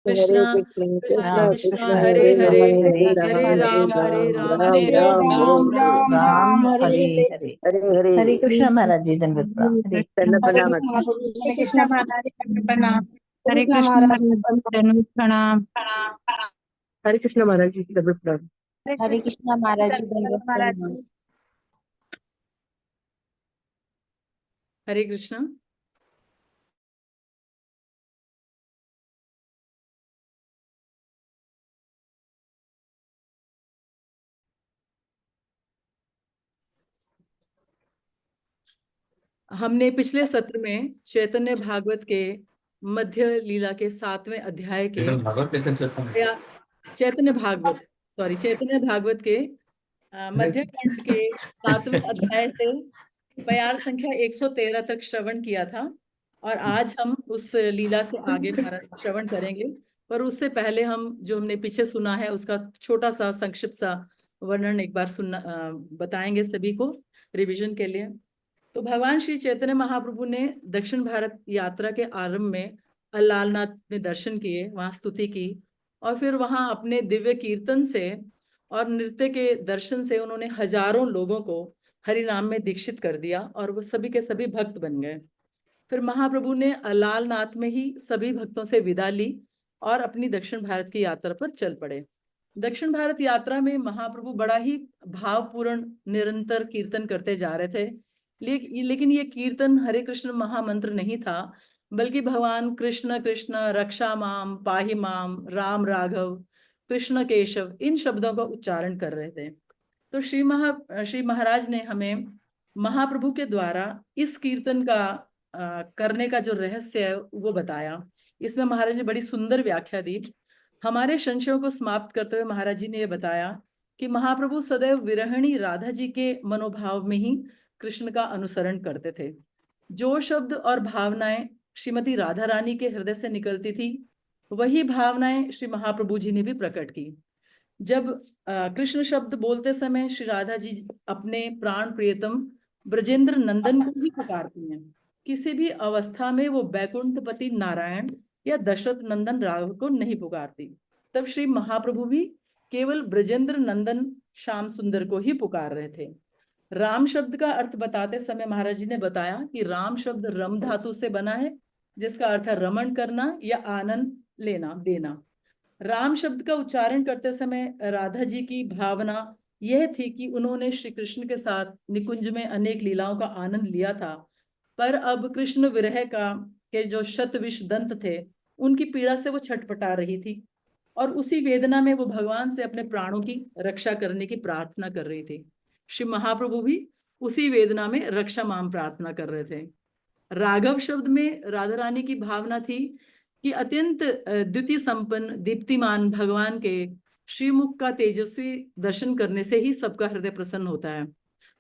कृष्णा कृष्णा कृष्णा हरे हरे हरे राम हरे राम राम राम राम हरे हरे हरे हरे हरे कृष्ण महाराज जी, दंडवत प्रणाम। हरे हरे कृष्ण महाराज जी प्रणाम। हरे कृष्ण महाराज जी दंडवत प्रणाम। हरे कृष्ण महाराज जी दंडवत प्रणाम। हरे कृष्ण महाराज जी, दंडवत प्रणाम। हरे कृष्णा। हमने पिछले सत्र में चैतन्य भागवत के मध्य लीला के 7वें अध्याय के चैतन्य भागवत के मध्य खंड के 7वें अध्याय से प्यार संख्या 113 तक श्रवण किया था और आज हम उस लीला से आगे श्रवण करेंगे। पर उससे पहले हम जो हमने पीछे सुना है उसका छोटा सा संक्षिप्त सा वर्णन एक बार बताएंगे सभी को रिवीजन के लिए। तो भगवान श्री चैतन्य महाप्रभु ने दक्षिण भारत यात्रा के आरंभ में अलालनाथ में दर्शन किए, वहां स्तुति की और फिर वहां अपने दिव्य कीर्तन से और नृत्य के दर्शन से उन्होंने हजारों लोगों को हरि नाम में दीक्षित कर दिया और वो सभी के सभी भक्त बन गए। फिर महाप्रभु ने अलालनाथ में ही सभी भक्तों से विदा ली और अपनी दक्षिण भारत की यात्रा पर चल पड़े। दक्षिण भारत यात्रा में महाप्रभु बड़ा ही भावपूर्ण निरंतर कीर्तन करते जा रहे थे, लेकिन ये कीर्तन हरे कृष्ण महामंत्र नहीं था, बल्कि भगवान कृष्ण कृष्ण रक्षा माम पाहि माम राम राघव कृष्ण केशव इन शब्दों का उच्चारण कर रहे थे। तो श्री महाराज ने हमें महाप्रभु के द्वारा इस कीर्तन का करने का जो रहस्य है वो बताया। इसमें महाराज ने बड़ी सुंदर व्याख्या दी। हमारे संशयों को समाप्त करते हुए महाराज जी ने यह बताया कि महाप्रभु सदैव विरहिणी राधा जी के मनोभाव में ही कृष्ण का अनुसरण करते थे। जो शब्द और भावनाएं श्रीमती राधा रानी के हृदय से निकलती थी, वही भावनाएं श्री महाप्रभु जी ने भी प्रकट की। जब कृष्ण शब्द बोलते समय श्री राधा जी अपने प्राण प्रियतम ब्रजेंद्र नंदन को भी पुकारती हैं। किसी भी अवस्था में वो बैकुंठपति नारायण या दशरथ नंदन राघव को नहीं पुकारती। तब श्री महाप्रभु भी केवल ब्रजेंद्र नंदन श्याम सुंदर को ही पुकार रहे थे। राम शब्द का अर्थ बताते समय महाराज जी ने बताया कि राम शब्द रम धातु से बना है, जिसका अर्थ है रमण करना या आनंद लेना देना। राम शब्द का उच्चारण करते समय राधा जी की भावना यह थी कि उन्होंने श्री कृष्ण के साथ निकुंज में अनेक लीलाओं का आनंद लिया था, पर अब कृष्ण विरह का के जो शतविष दंत थे उनकी पीड़ा से वो छटपटा रही थी और उसी वेदना में वो भगवान से अपने प्राणों की रक्षा करने की प्रार्थना कर रही थी। श्री महाप्रभु भी उसी वेदना में रक्षा माम प्रार्थना कर रहे थे। राघव शब्द में राधा रानी की भावना थी कि अत्यंत द्युति संपन्न दीप्तिमान भगवान के श्रीमुख का तेजस्वी दर्शन करने से ही सबका हृदय प्रसन्न होता है,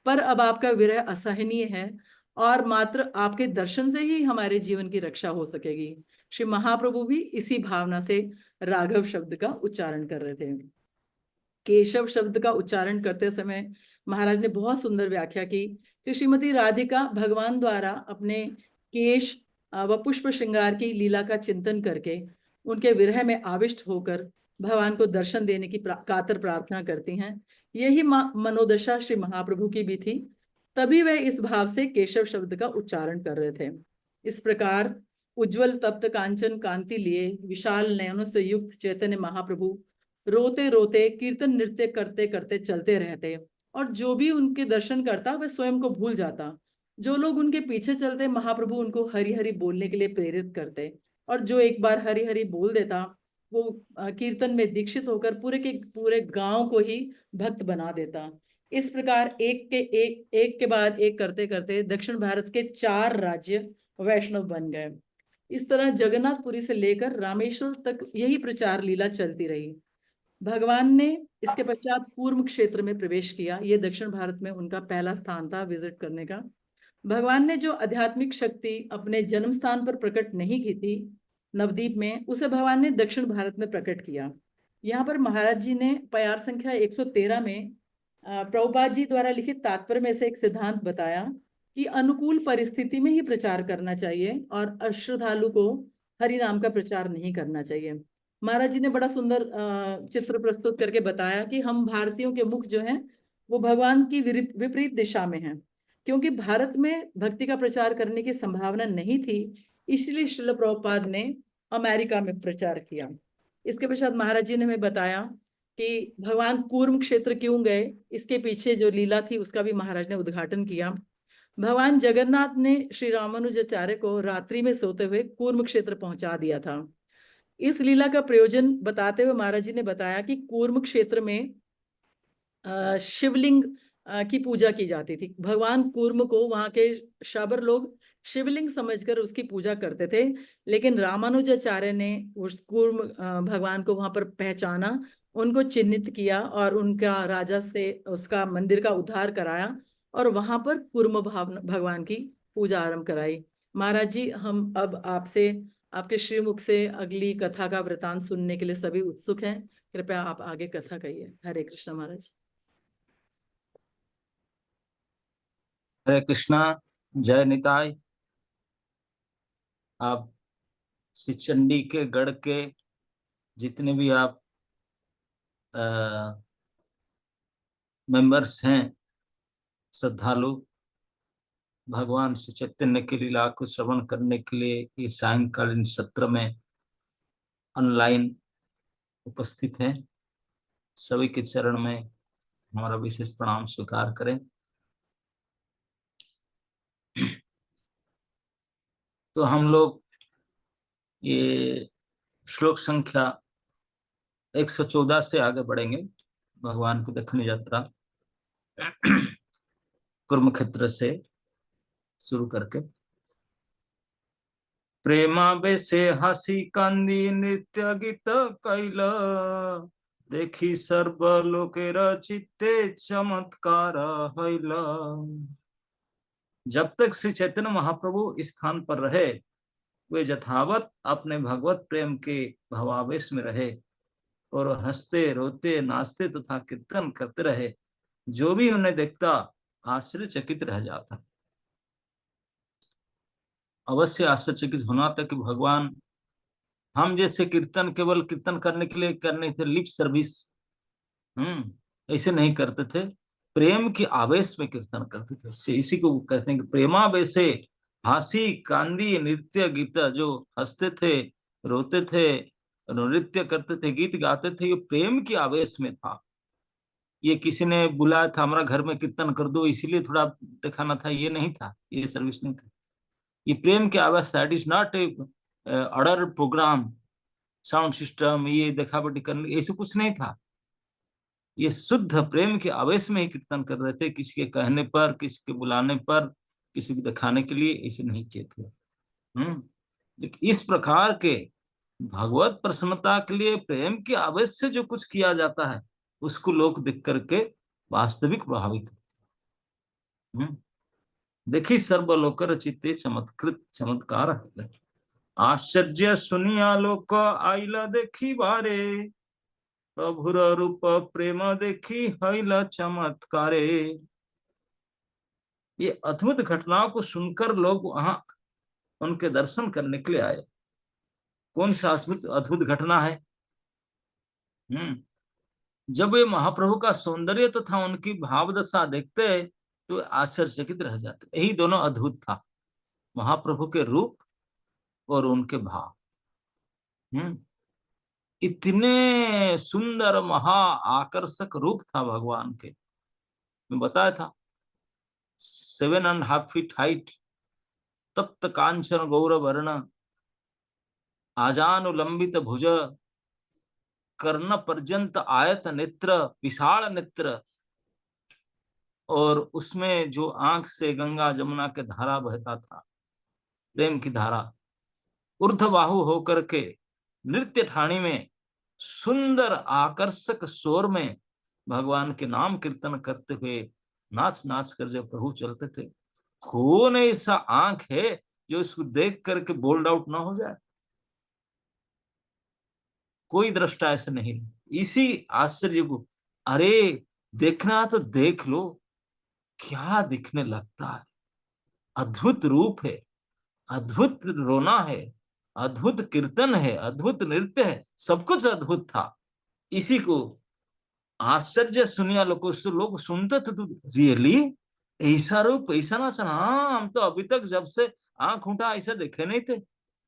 पर अब आपका विरह असहनीय है और मात्र आपके दर्शन से ही हमारे जीवन की रक्षा हो सकेगी। श्री महाप्रभु भी इसी भावना से राघव शब्द का उच्चारण कर रहे थे। केशव शब्द का उच्चारण करते समय महाराज ने बहुत सुंदर व्याख्या की कि श्रीमती राधिका भगवान द्वारा अपने केश व पुष्प श्रृंगार की लीला का चिंतन करके उनके विरह में आविष्ट होकर भगवान को दर्शन देने की कातर प्रार्थना करती हैं। यही मनोदशा श्री महाप्रभु की भी थी, तभी वह इस भाव से केशव शब्द का उच्चारण कर रहे थे। इस प्रकार उज्जवल तप्त कांचन कांति लिए विशाल नयनों से युक्त चैतन्य महाप्रभु रोते रोते कीर्तन नृत्य करते करते चलते रहते और जो भी उनके दर्शन करता वह स्वयं को भूल जाता। जो लोग उनके पीछे चलते महाप्रभु उनको हरि हरि बोलने के लिए प्रेरित करते और जो एक बार हरि हरि बोल देता वो कीर्तन में दीक्षित होकर पूरे के पूरे गांव को ही भक्त बना देता। इस प्रकार एक के बाद एक करते करते दक्षिण भारत के 4 राज्य वैष्णव बन गए। इस तरह जगन्नाथपुरी से लेकर रामेश्वर तक यही प्रचार लीला चलती रही। भगवान ने इसके पश्चात कूर्म क्षेत्र में प्रवेश किया। ये दक्षिण भारत में उनका पहला स्थान था विजिट करने का। भगवान ने जो आध्यात्मिक शक्ति अपने जन्म स्थान पर प्रकट नहीं की थी नवदीप में, उसे भगवान ने दक्षिण भारत में प्रकट किया। यहाँ पर महाराज जी ने प्यार संख्या 113 में प्रभुपाद जी द्वारा लिखित तात्पर्य में से एक सिद्धांत बताया कि अनुकूल परिस्थिति में ही प्रचार करना चाहिए और अश्रद्धालु को हरि नाम का प्रचार नहीं करना चाहिए। महाराज जी ने बड़ा सुंदर चित्र प्रस्तुत करके बताया कि हम भारतीयों के मुख जो हैं वो भगवान की विपरीत दिशा में हैं, क्योंकि भारत में भक्ति का प्रचार करने की संभावना नहीं थी, इसलिए श्रील प्रभुपाद ने अमेरिका में प्रचार किया। इसके पश्चात महाराज जी ने हमें बताया कि भगवान कूर्म क्षेत्र क्यों गए, इसके पीछे जो लीला थी उसका भी महाराज ने उद्घाटन किया। भगवान जगन्नाथ ने श्री रामानुजाचार्य को रात्रि में सोते हुए कूर्म क्षेत्र पहुंचा दिया था। इस लीला का प्रयोजन बताते हुए महाराज जी ने बताया कि कूर्म क्षेत्र में शिवलिंग की पूजा की जाती थी। भगवान कूर्म को वहां के शाबर लोग शिवलिंग समझकर उसकी पूजा करते थे, लेकिन रामानुजाचार्य ने उस कूर्म भगवान को वहां पर पहचाना, उनको चिन्हित किया और उनका राजा से उसका मंदिर का उद्धार कराया और वहां पर कूर्म भगवान की पूजा आरंभ कराई। महाराज जी, हम अब आपसे, आपके श्रीमुख से अगली कथा का वृतांत सुनने के लिए सभी उत्सुक हैं। कृपया आप आगे कथा कहिए। हरे कृष्ण महाराज। हरे कृष्णा, जय निताय। आप श्री चंडी के गढ़ के जितने भी आप मेंबर्स हैं, श्रद्धालु, भगवान श्री चैतन्य की लीला को श्रवण करने के लिए इस सायंकालीन सत्र में ऑनलाइन उपस्थित हैं, सभी के चरण में हमारा विशेष प्रणाम स्वीकार करें। तो हम लोग ये श्लोक संख्या 114 से आगे बढ़ेंगे। भगवान की दक्षिण यात्रा कुरुक्षेत्र से शुरू करके, प्रेमा बेसे हसी कांदी नृत्य गीत कैल, देखी सर्व लोकेर चित्ते चमत्कार हैल। जब तक श्री चैतन्य महाप्रभु इस स्थान पर रहे, वे यथावत अपने भगवत प्रेम के भावावेश में रहे और हंसते रोते नाचते तथा कीर्तन करते रहे। जो भी उन्हें देखता आश्चर्यचकित रह जाता। अवश्य आश्चर्यचकित होना था कि भगवान हम जैसे कीर्तन केवल कीर्तन करने के लिए करने थे, लिप सर्विस ऐसे नहीं करते थे, प्रेम की आवेश में कीर्तन करते थे। इसी को कहते हैं कि प्रेमावेशे हंसी कांदी नृत्य गीत। जो हंसते थे, रोते थे, नृत्य करते थे, गीत गाते थे, ये प्रेम की आवेश में था। ये किसी ने बुलाया था हमारा घर में कीर्तन कर दो इसलिए थोड़ा दिखाना था, ये नहीं था, ये सर्विस नहीं था। ये प्रेम की आवेश था। It is not a order programme, sound system, ये दिखावटी करने, ऐसे कुछ नहीं था। ये शुद्ध प्रेम के आवेश में ही कीर्तन कर रहे थे, किसी के कहने पर, किसी के बुलाने पर, किसी को दिखाने के लिए ऐसे नहीं किए थे। लेकिन इस प्रकार के भगवत प्रसन्नता के लिए प्रेम के आवेश से जो कुछ किया जाता है, उसको लोग देख करके वास्तविक प्रभावित। देखी सर्वलोकर चित्ते चमत्कृत चमत्कार है। आश्चर्य सुनिया लोक आइला देखी बारे, प्रभुर रूप प्रेम देखी हैला चमत्कारे। ये अद्भुत घटनाओं को सुनकर लोग वहां उनके दर्शन करने के लिए आए। कौन सा अद्भुत घटना है? जब वे महाप्रभु का सौंदर्य तथा उनकी भावदशा देखते तो आश्चर्यचकित रह जाते। यही दोनों अद्भुत था, महाप्रभु के रूप और उनके भाव। इतने सुंदर महा आकर्षक रूप था भगवान के। मैं बताया था 7.5 फीट हाइट, तप्त कांचन गौरव वर्ण, आजानुलंबित भुज, कर्ण पर्यंत आयत नेत्र, विशाल नेत्र, और उसमें जो आंख से गंगा जमुना के धारा बहता था, प्रेम की धारा, ऊर्ध्वबाहु होकर के नृत्य ठाणी में सुंदर आकर्षक स्वर में भगवान के नाम कीर्तन करते हुए नाच नाच कर जब प्रभु चलते थे। कौन ऐसा आंख है जो इसको देख करके बोल्ड आउट ना हो जाए? कोई दृष्टा ऐसे नहीं। इसी आश्चर्य को, अरे देखना तो देख लो, क्या दिखने लगता है। अद्भुत रूप है, अद्भुत रोना है, अद्भुत कीर्तन है, अद्भुत नृत्य है, सब कुछ अद्भुत था। इसी को आश्चर्य सुनिया लोग सुनते थे, तो रियली ऐसा रूप, ऐसा नाचन, हाँ हम तो अभी तक जब से आंख उठा ऐसा देखे नहीं थे,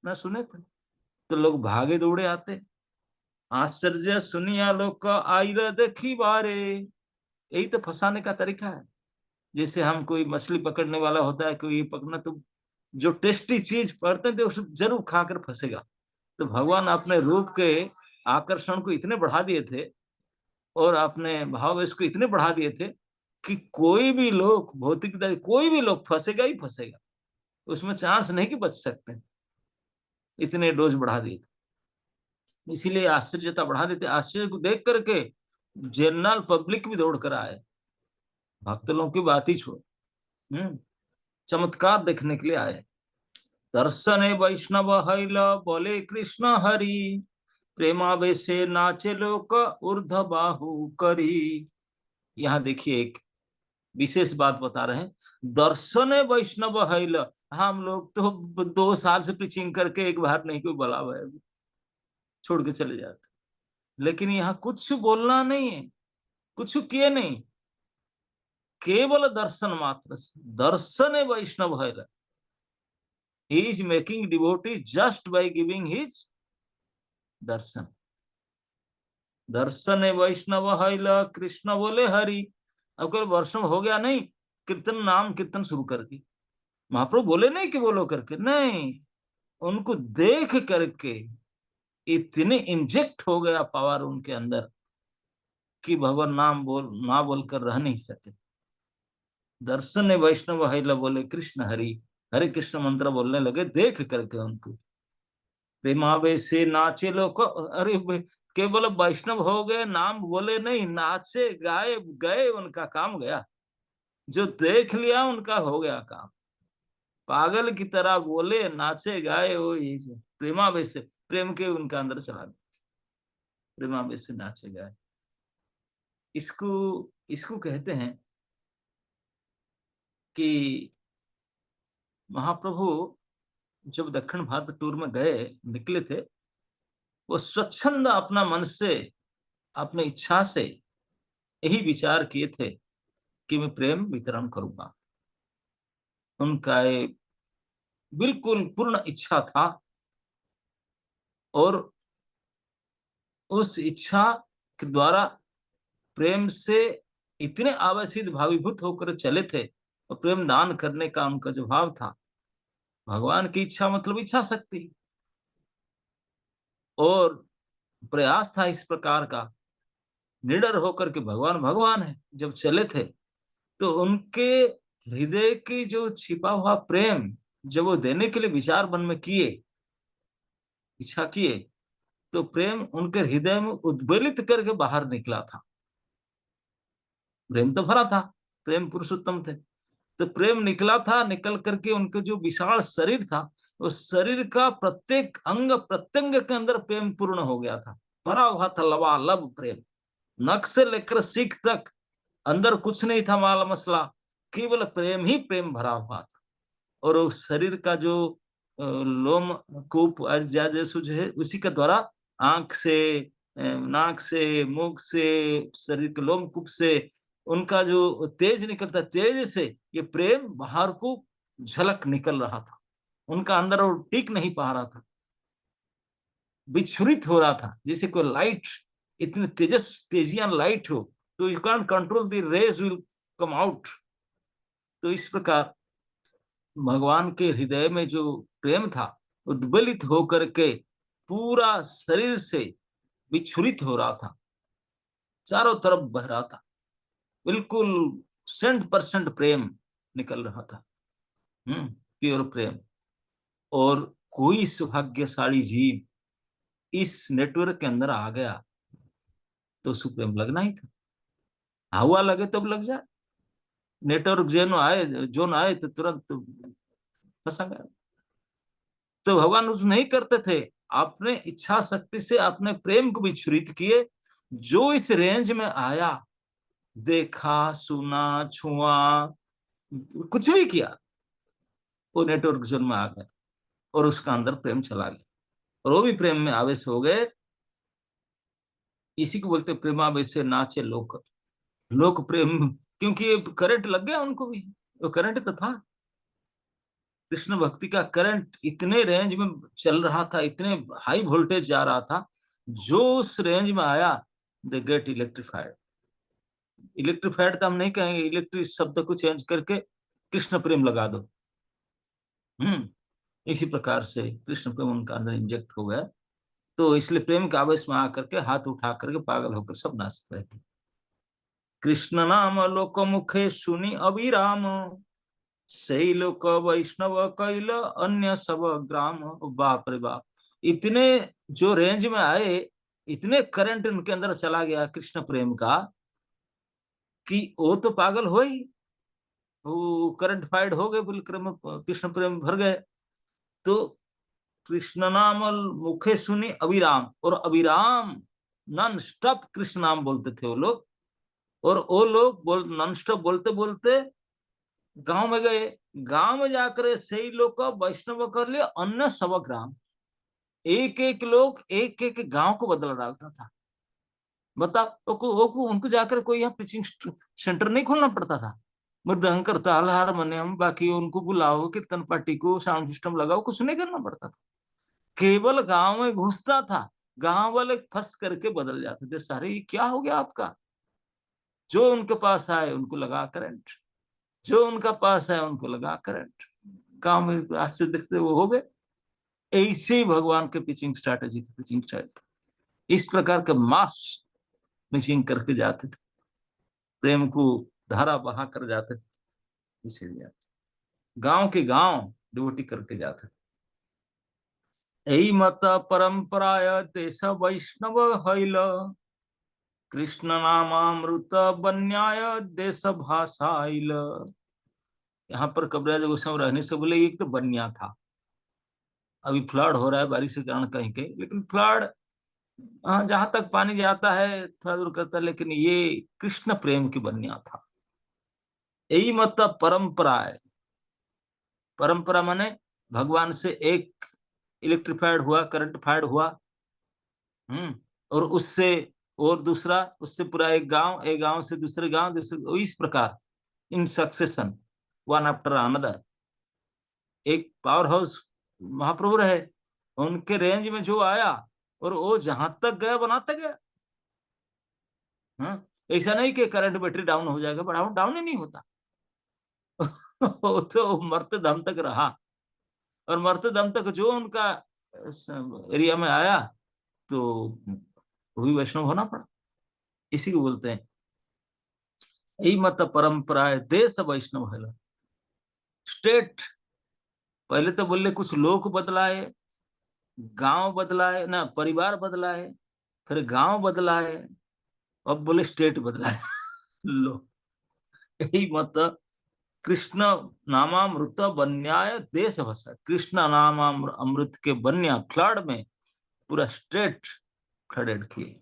ना सुने थे। तो लोग भागे दौड़े आते, आश्चर्य सुनिया लोग का आईरा देखी बारे। यही तो फंसाने का तरीका है। जैसे हम कोई मछली पकड़ने वाला होता है, कोई पकड़ना, तो जो टेस्टी चीज पड़ते थे उसको जरूर खाकर फंसेगा। तो भगवान अपने रूप के आकर्षण को इतने बढ़ा दिए थे और अपने भाव इसको इतने बढ़ा दिए थे कि कोई भी लोग, भौतिक कोई भी लोग फंसेगा ही फंसेगा, उसमें चांस नहीं कि बच सकते, इतने डोज बढ़ा दिए थे। इसीलिए आश्चर्यता बढ़ा देते। आश्चर्य को देख करके जनरल पब्लिक भी दौड़ कर आए, भक्त लोगों की बात ही छोड़, चमत्कार देखने के लिए आए। दर्शने वैष्णव हैला बोले कृष्ण हरि, प्रेमावेशे नाचे लोक ऊर्ध बाहु करी। यहाँ देखिए एक विशेष बात बता रहे हैं, दर्शने वैष्णव हैला। हम लोग तो 2 साल से पिचिंग करके एक बार नहीं कोई बोला है, छोड़ के चले जाते, लेकिन यहाँ कुछ बोलना नहीं है, कुछ किए नहीं, केवल दर्शन मात्र से। दर्शन वैष्णव है, he is making devotee just by giving his दर्शन। दर्शन वैष्णव है, कृष्ण बोले हरि। अब कोई वर्षम हो गया नहीं, कीर्तन नाम कीर्तन शुरू कर दी। महाप्रभु बोले नहीं कि बोलो करके, नहीं, उनको देख करके इतने इंजेक्ट हो गया पावर उनके अंदर कि भगवान नाम ना बोलकर रह नहीं सके। दर्शन वैष्णव है बोले कृष्ण हरि, हरे कृष्ण मंत्र बोलने लगे देख करके उनको। प्रेमावेश से नाचे लोग, अरे केवल वैष्णव हो गए, नाम बोले नहीं, नाचे गाए गए, उनका काम गया। जो देख लिया उनका हो गया काम। पागल की तरह बोले, नाचे गाए, वो यही प्रेमावेश से, प्रेम के उनका अंदर चला गया, प्रेमावेश से नाचे गाए। इसको इसको कहते हैं कि महाप्रभु जब दक्षिण भारत टूर में गए, निकले थे, वो स्वच्छंद अपना मन से, अपनी इच्छा से यही विचार किए थे कि मैं प्रेम वितरण करूंगा। उनका एक बिल्कुल पूर्ण इच्छा था और उस इच्छा के द्वारा प्रेम से इतने आवेशित भावीभूत होकर चले थे, और प्रेम दान करने का उनका जो भाव था, भगवान की इच्छा मतलब इच्छा शक्ति, और प्रयास था इस प्रकार का, निडर होकर के भगवान भगवान है। जब चले थे तो उनके हृदय की जो छिपा हुआ प्रेम जब वो देने के लिए विचार मन में किए, इच्छा किए, तो प्रेम उनके हृदय में उद्वेलित करके बाहर निकला था। प्रेम तो भरा था, प्रेम पुरुषोत्तम थे, तो प्रेम निकला था। निकल करके उनके जो विशाल शरीर था, उस शरीर का प्रत्येक अंग प्रत्यंग के अंदर प्रेम पूर्ण हो गया था, भरा हुआ था लबालब प्रेम। नख से लेकर सीख तक अंदर कुछ नहीं था माल मसला, केवल प्रेम ही प्रेम भरा हुआ था। और उस शरीर का जो लोम कूप जो है, उसी के द्वारा आंख से, नाक से, मुख से, शरीर के लोम कूप से उनका जो तेज निकलता, तेज से ये प्रेम बाहर को झलक निकल रहा था। उनका अंदर और टिक नहीं पा रहा था, विच्छुरित हो रहा था, जैसे कोई लाइट, इतनी तेजियां लाइट हो तो you can control the rays will come out. तो इस प्रकार भगवान के हृदय में जो प्रेम था, उद्वेलित होकर के पूरा शरीर से विच्छुरित हो रहा था, चारों तरफ बह रहा था, बिल्कुल 100% प्रेम निकल रहा था, प्योर प्रेम। और कोई सौभाग्यशाली जीव इस नेटवर्क के अंदर आ गया तो उसको प्रेम लगना ही था। हवा लगे तब लग जाए, नेटवर्क जोन आए तो तुरंत फंसा गया। तो भगवान उस नहीं करते थे, अपने इच्छा शक्ति से अपने प्रेम को विच्छुरित किए। जो इस रेंज में आया, देखा, सुना, छुआ, कुछ भी किया, वो नेटवर्क जोन में आ गया और उसका अंदर प्रेम चला गया। और वो भी प्रेम में आवेश हो गए। इसी को बोलते प्रेमावेश से नाचे लोक, लोक प्रेम, क्योंकि ये करंट लग गया उनको भी, वो करंट तो था, कृष्ण भक्ति का करंट इतने रेंज में चल रहा था, इतने हाई वोल्टेज जा रहा था, जो उस रेंज में आया दे गेट इलेक्ट्रिफाइड। इलेक्ट्रिफाइड तो हम नहीं कहेंगे, इलेक्ट्रिक शब्द को चेंज करके कृष्ण प्रेम लगा दो। इसी प्रकार से कृष्ण प्रेम उनका अंदर इंजेक्ट हो गया। तो इसलिए प्रेम के आवेश में आकर के हाथ उठा करके पागल होकर सब नाचते रहते। कृष्ण नाम लोक मुखे सुनी अभिराम, सही लोक वैष्णव कैल अन्य सब ग्राम। बाप रे बाप, इतने जो रेंज में आए, इतने करंट उनके अंदर चला गया कृष्ण प्रेम का कि वो तो पागल हो ही, वो करंट फाइड हो गए, बोले कृष्ण प्रेम भर गए। तो कृष्ण नाम मुखे सुनी अभिराम, और अभिराम नॉन स्टॉप कृष्ण नाम बोलते थे वो लोग। और वो लोग नॉन स्टॉप बोलते बोलते गांव में गए। गांव में जाकर सही लोग का वैष्णव कर लिए अन्य सब ग्राम। एक एक लोग एक एक गांव को बदला डालता था। बताओ, उनको जाकर कोई यहाँ पिचिंग सेंटर नहीं खोलना पड़ता था, मृदंग करताल हारमोनियम बाकी उनको बुलाओ, कीर्तन पार्टी को साउंड सिस्टम लगाओ, कुछ नहीं करना पड़ता था। केवल गांव में घुसता था, गांव वाले फंस करके बदल जाते थे सारे। ये क्या हो गया आपका? जो उनके पास आए उनको लगा करंट, जो उनका पास है उनको लगा करंट। गांव में आज से देखते वो हो गए। ऐसे ही भगवान के पिचिंग स्ट्रैटेजी थी, पिचिंग स्ट्रैटेजी इस प्रकार के मास पिचिंग करके जाते थे, प्रेम को धारा बहा कर जाते थे, इसीलिए गांव के गांव डिवोटी करके जाते थे। यही मत परंपराय देश वैष्णव हईल, कृष्ण नामामृत बन्याय देश भाषाइल। यहाँ पर कबीराज गोस्वामी रहने से बोले एक तो बन्या था, अभी फ्लड हो रहा है बारिश के कारण कहीं कहीं, लेकिन फ्लड हाँ जहां तक पानी जाता है थोड़ा दूर करता है, लेकिन ये कृष्ण प्रेम की बन्या था। यही मतलब परंपरा है। परंपरा माने भगवान से एक इलेक्ट्रिफाइड हुआ, करंट फाइड हुआ, और उससे और दूसरा, उससे पूरा एक गांव से दूसरे गांव, दूसरे, इस प्रकार इन सक्सेशन वन आफ्टर अनदर। एक पावर हाउस महाप्रभु रहे, उनके रेंज में जो आया और वो जहां तक गया बनाता गया। ऐसा नहीं कि करंट बैटरी डाउन हो जाएगा, डाउन डाउन ही नहीं होता। वो तो मरते दम तक रहा, और मरते दम तक जो उनका एरिया में आया तो वो भी वैष्णव होना पड़ा। इसी को बोलते हैं यही मत परंपरा है देश वैष्णव है। स्टेट पहले तो बोले कुछ लोग बदलाए, गांव बदलाए ना, परिवार बदलाए, फिर गांव बदलाए, अब बोले स्टेट बदलाए। लो, यही मत कृष्ण नामामृत बन्याय देश भाषा, कृष्ण नाम अमृत के बन्या फ्लड में पूरा स्टेट फ्लडेड किए।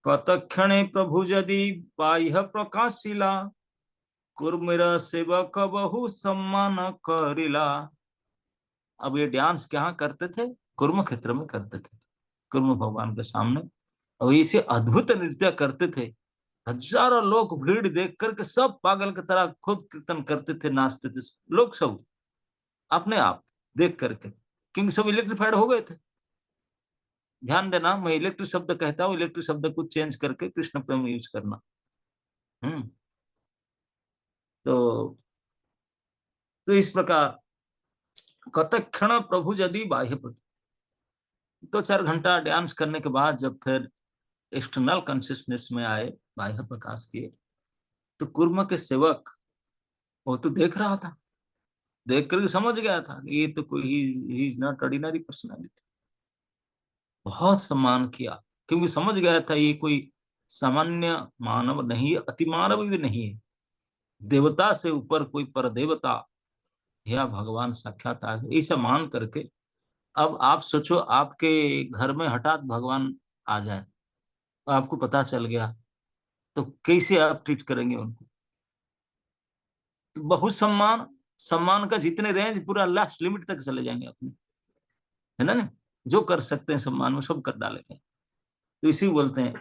कतक्षणे प्रभु यदि बाह्य प्रकाशिला, कुर्मिर सेवक बहु सम्मान करिला। अब ये डांस क्या करते थे? कुर्म क्षेत्र में करते थे, कुर्म भगवान के सामने, और इसे अद्भुत नृत्य करते थे। हजारों लोग भीड़ देख करके सब पागल की तरह खुद कीर्तन करते थे, नाचते थे लोग सब अपने आप देख करके, क्योंकि सब इलेक्ट्रिफाइड हो गए थे। ध्यान देना, मैं इलेक्ट्रिक शब्द कहता हूँ, इलेक्ट्रिक शब्द को चेंज करके कृष्ण प्रेम यूज करना। तो इस प्रकार कतक्षण प्रभु यदि बाह्य, 2-4 घंटा डांस करने के बाद जब फिर एक्सटर्नल कॉन्शियसनेस में आए, बाह्य प्रकाश किए, तो कुर्म के सेवक वो तो देख रहा था, देख कर समझ गया था कि ये तो कोई he is not ordinary personality. बहुत सम्मान किया, क्योंकि समझ गया था ये कोई सामान्य मानव नहीं है, अति मानव भी नहीं है, देवता से ऊपर कोई पर देवता या भगवान साक्षात आ गए, ऐसा मान करके। अब आप सोचो, आपके घर में हठात भगवान आ जाए, आपको पता चल गया, तो कैसे आप ट्रीट करेंगे उनको? तो बहुत सम्मान, सम्मान का जितने रेंज पूरा लास्ट लिमिट तक चले जाएंगे अपने। है ना। जो कर सकते हैं सम्मान में सब कर डालेंगे। तो इसी बोलते हैं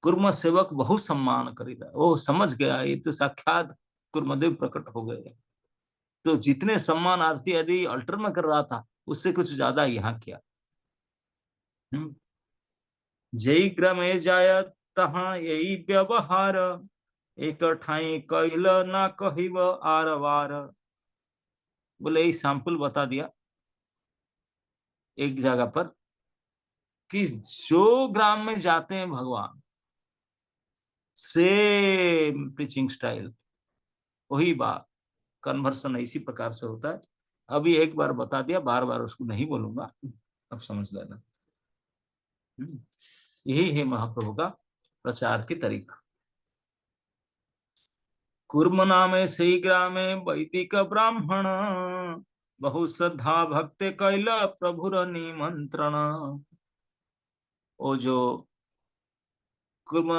कुर्म सेवक बहु सम्मान करेगा। वो समझ गया ये तो साक्षात कुर्मदेव प्रकट हो गए। तो जितने सम्मान आरती आदि अल्टर में कर रहा था उससे कुछ ज्यादा यहाँ किया। जय ग्रामे जाय तहाँ यही व्यवहार, एक ठाई कैल ना कहिब आर वार। बोले यही सैंपल बता दिया एक जगह पर कि जो ग्राम में जाते हैं भगवान, सेम प्रीचिंग स्टाइल, वही बात कन्वर्सन इसी प्रकार से होता है। अभी एक बार बता दिया, बार बार उसको नहीं बोलूंगा, अब समझ लेना। यही है महाप्रभु का प्रचार की तरीका। कुर्म नामे से ग्रामे वैदिक ब्राह्मण, बहु श्रद्धा भक्ति कैल प्रभुर निमंत्रण। वो जो कुर्म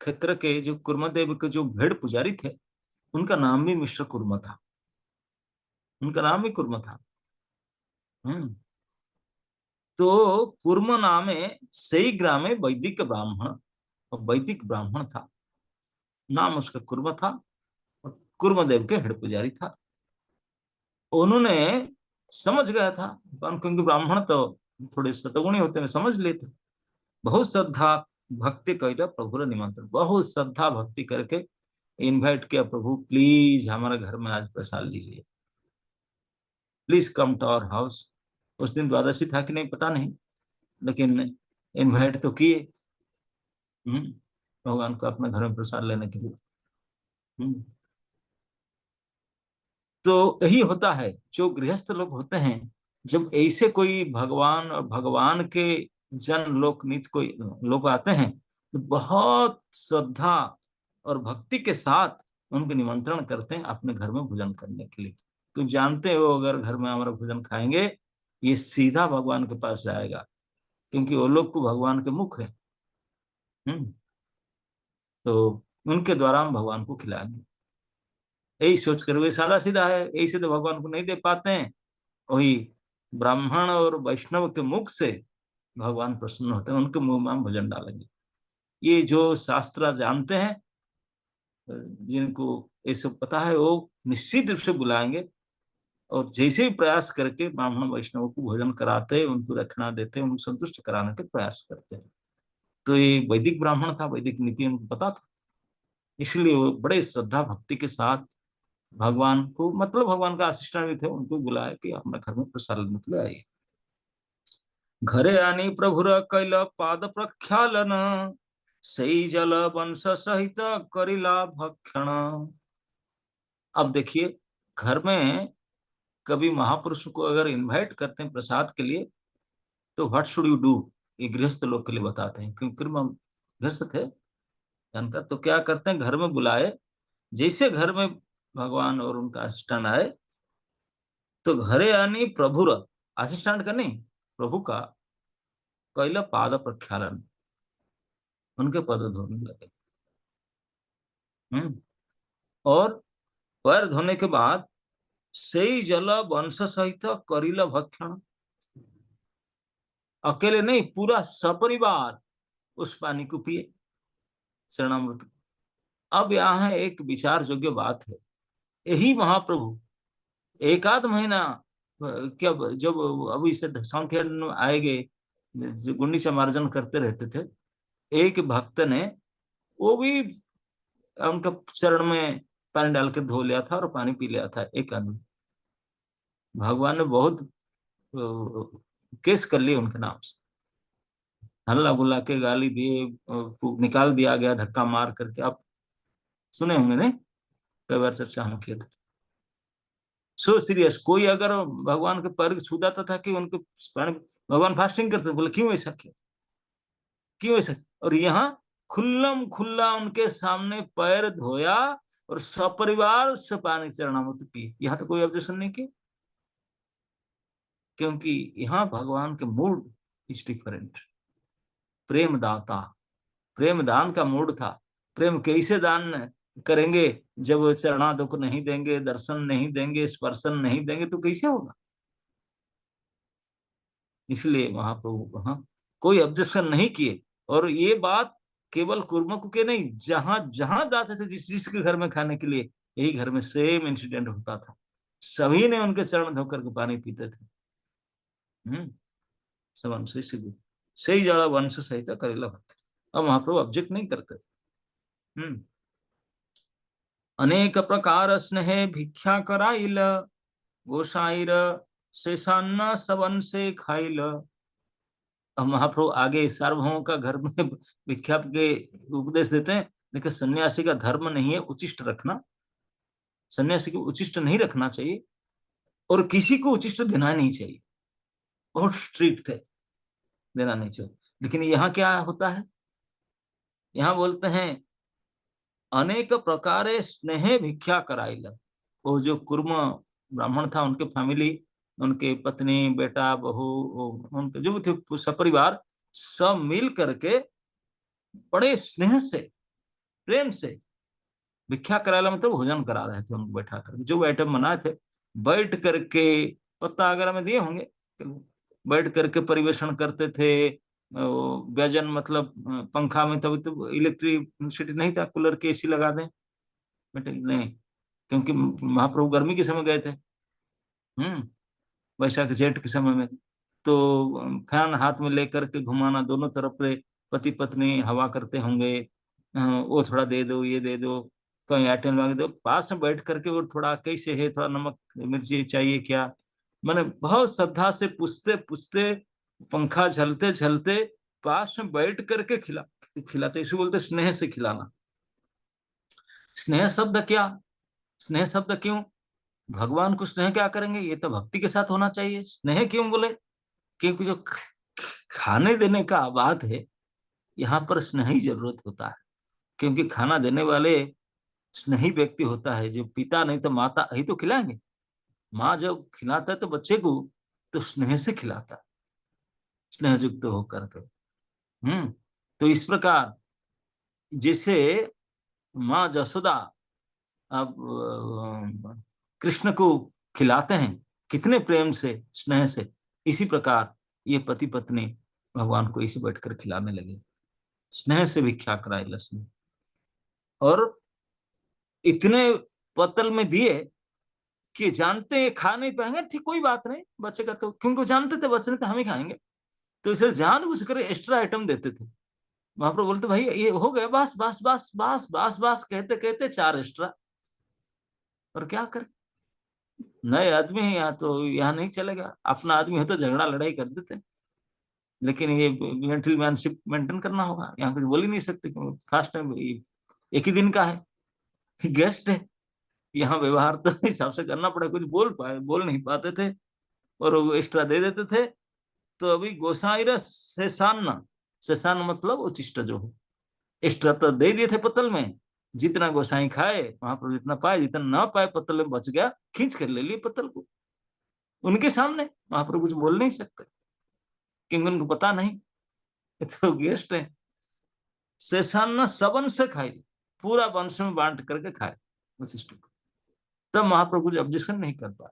क्षेत्र के जो कुर्मदेव के जो भेड़ पुजारी थे, उनका नाम भी मिश्र कुर्म था। उनका नाम भी कुर्म था। तो कुर्म नामे सही ग्रामे वैदिक ब्राह्मण, वैदिक ब्राह्मण था, नाम उसका कुर्म था, और कुर्मदेव के हेड पुजारी था। उन्होंने समझ गया था, क्योंकि ब्राह्मण तो थोड़े सतगुणी होते हैं, समझ लेते। बहुत श्रद्धा भक्ति कर प्रभु निमंत्रण, बहुत श्रद्धा भक्ति करके इनवाइट किया, प्रभु प्लीज हमारे घर में आज प्रसाद लीजिए, please come to our house. उस दिन द्वादशी था कि नहीं पता नहीं, लेकिन इनवाइट तो किए भगवान को अपने घर में प्रसाद लेने के लिए। तो यही होता है, जो गृहस्थ लोग होते हैं, जब ऐसे कोई भगवान और भगवान के जन लोक नित्य कोई लोग आते हैं, तो बहुत श्रद्धा और भक्ति के साथ उनको निमंत्रण करते हैं अपने घर में भोजन करने के लिए। तो जानते हो अगर घर में हमारा भोजन खाएंगे, ये सीधा भगवान के पास जाएगा, क्योंकि वो लोग को भगवान के मुख है। तो उनके द्वारा हम भगवान को खिलाएंगे, यही सोच कर। वे सादा सीधा है, ऐसे तो भगवान को नहीं दे पाते हैं, वही ब्राह्मण और वैष्णव के मुख से भगवान प्रसन्न होते हैं, उनके मुंह में हम भोजन डालेंगे। ये जो शास्त्र जानते हैं, जिनको ये सब पता है, वो निश्चित रूप से बुलाएंगे, और जैसे ही प्रयास करके ब्राह्मण वैष्णव को भोजन कराते हैं, उनको दक्षिणा देते हैं, उनको संतुष्ट कराने के प्रयास करते हैं। तो ये वैदिक ब्राह्मण था, वैदिक नीति उनको पता था, इसलिए वो बड़े श्रद्धा भक्ति के साथ भगवान को, मतलब भगवान का असिस्टेंट भी थे, उनको बुलाया कि अपने घर में प्रसाद लेने के लिए आइए। घरे आनी प्रभुर कैल पाद प्रख्यालन, सही जल वंश सहित करिला भक्षण। अब देखिए, घर में कभी महापुरुष को अगर इनवाइट करते हैं प्रसाद के लिए, तो व्हाट शुड यू डू, ये गृहस्थ लोग के लिए बताते हैं, क्योंकि गृहस्थ थे जानकर। तो क्या करते हैं, घर में बुलाए, जैसे घर में भगवान और उनका असिस्टेंट आए, तो घरे आनी प्रभुर, असिस्टेंट का नहीं, प्रभु का, कैला पाद प्रक्षालन, उनके पद धोने लगे। और पैर धोने के बाद सही जल वंश सहित करिला भक्षण, अकेले नहीं, पूरा सपरिवार उस पानी को पिए, शरणामृत। अब यहाँ एक विचार योग्य बात है, यही महाप्रभु एक आध महीना क्या, जब अभी से संख्या आएंगे, जो गुंडीचा मार्जन करते रहते थे, एक भक्त ने, वो भी उनके चरण में पानी डाल के धो लिया था और पानी पी लिया था एक आदमी। भगवान ने बहुत केस कर लिए उनके नाम से, हल्ला गुल्ला के गाली दिए, निकाल दिया गया धक्का मार करके। आप सुने होंगे नहीं, कई बार चर्चा हम किए थे। सो सीरियस, कोई अगर भगवान के पैर छू जाता था कि उनके भगवान फास्टिंग करते, बोले क्यों ऐसा किया, क्यों ऐसा। और यहाँ खुल्लम खुल्ला उनके सामने पैर धोया और सपरिवार से पानी चरणामृत पी, यहाँ तो कोई ऑब्जेक्शन नहीं किया, क्योंकि यहाँ भगवान के मूड इज डिफरेंट। प्रेम दाता, प्रेम दान का मूड था। प्रेम कैसे दान करेंगे जब चरणादों को नहीं देंगे, दर्शन नहीं देंगे, स्पर्शन नहीं देंगे, तो कैसे होगा। इसलिए महाप्रभु वहां कोई ऑब्जेक्शन नहीं किए। और ये बात केवल कुर्मक के नहीं, जहां जहां जाते थे, जिस जिसके घर में खाने के लिए, यही घर में सेम इंसिडेंट होता था। सभी ने उनके चरण धोकर के पानी पीते थे। सब वंश सही जड़ा वंश सहित करेला भक्त। अब महाप्रभु ऑब्जेक्ट नहीं करते थे। अनेक प्रकार स्नेह भिक्षा कराइल, गोसाईर शेषान्न सबन से खाइल। अब महाप्रभु आगे सार्वभौम का घर में भिक्षा के उपदेश देते हैं। देखिए, सन्यासी का धर्म नहीं है उचिष्ट रखना, सन्यासी को उचिष्ट नहीं रखना चाहिए, और किसी को उचिष्ट देना नहीं चाहिए। बहुत स्ट्रिक्ट थे, देना नहीं चाहिए। लेकिन यहाँ क्या होता है, यहाँ बोलते हैं अनेक प्रकार स्नेह भिक्षा कराइल। वो जो कुर्म ब्राह्मण था, उनके फैमिली, उनके पत्नी, बेटा, बहू, उनके जो थे सपरिवार, सब मिल करके बड़े स्नेह से, प्रेम से भिक्षा कराला, मतलब भोजन करा रहे थे उनको बैठा कर। जो आइटम बनाए थे बैठ करके, पत्ता वगैरह में दिए होंगे, बैठ करके परिवेशन करते थे। व्यजन मतलब पंखा में, तभी तो इलेक्ट्रिसिटी नहीं था, कूलर के एसी लगा दें, बेटे नहीं, क्योंकि महाप्रभु गर्मी के समय गए थे, वैशाख जेठ के समय में। तो फैन हाथ में लेकर के घुमाना, दोनों तरफ से पति पत्नी हवा करते होंगे, वो थोड़ा दे दो, ये दे दो, कहीं आइटम मांगे दो, पास में बैठ करके, और थोड़ा कैसे है, थोड़ा नमक मिर्ची चाहिए क्या, मैंने बहुत श्रद्धा से पूछते पूछते, पंखा झलते झलते पास में बैठ करके खिलाते। इसे बोलते स्नेह से खिलाना। स्नेह शब्द क्या, स्नेह शब्द क्यों, भगवान को स्नेह क्या करेंगे, ये तो भक्ति के साथ होना चाहिए। स्नेह क्यों बोले, क्योंकि जो खाने देने का बात है, यहाँ पर स्नेह ही जरूरत होता है। क्योंकि खाना देने वाले स्नेही व्यक्ति होता है, जो पिता नहीं तो माता ही तो खिलाएंगे। माँ जब खिलाता है तो बच्चे को तो स्नेह से खिलाता है, स्नेह युक्त होकर के। तो इस प्रकार जैसे माँ जसोदा अब कृष्ण को खिलाते हैं कितने प्रेम से, स्नेह से, इसी प्रकार ये पति पत्नी भगवान को इसी बैठकर खिलाने लगे, स्नेह से भिक्षा कराए लक्ष्मी। और इतने पतल में दिए कि जानते हैं खा नहीं पाएंगे, ठीक कोई बात नहीं, बच्चे का तो, क्योंकि जानते थे बच्चे ने तो हम ही खाएंगे, तो इसलिए जानबूझकर एक्स्ट्रा आइटम देते थे। महाप्रभु बोलते भाई ये हो गया, बस बस बस बस बस बस, कहते कहते 4 एक्स्ट्रा। और क्या कर, नए आदमी है यहाँ, तो यहाँ नहीं चलेगा, अपना आदमी है तो झगड़ा लड़ाई कर देते, लेकिन ये जेंटलमैनशिप मेंटेन करना होगा, यहाँ कुछ बोल ही नहीं सकते, फास्ट टाइम एक ही दिन का है, गेस्ट है, यहाँ व्यवहार तो हिसाब से करना पड़े, कुछ बोल नहीं पाते थे, और वो एक्स्ट्रा दे देते थे। तो अभी गोसाई शेषान्न, शेषान्न मतलब उचिष्ट जो है, एक्स्ट्रा तो दे दिए थे पतल में, जितना गोसाई खाए वहां पर जितना पाए, जितना ना पाए पतल में बच गया, खींच कर ले लिए पतल को उनके सामने। महाप्रभु कुछ बोल नहीं सकते क्योंकि उनको पता नहीं, तो गेस्ट है। शेषान्न सबन से खाए, पूरा वंश में बांट करके खाए वशिष्ठ को, तब महाप्रभु जी ऑब्जेक्शन नहीं कर पाए,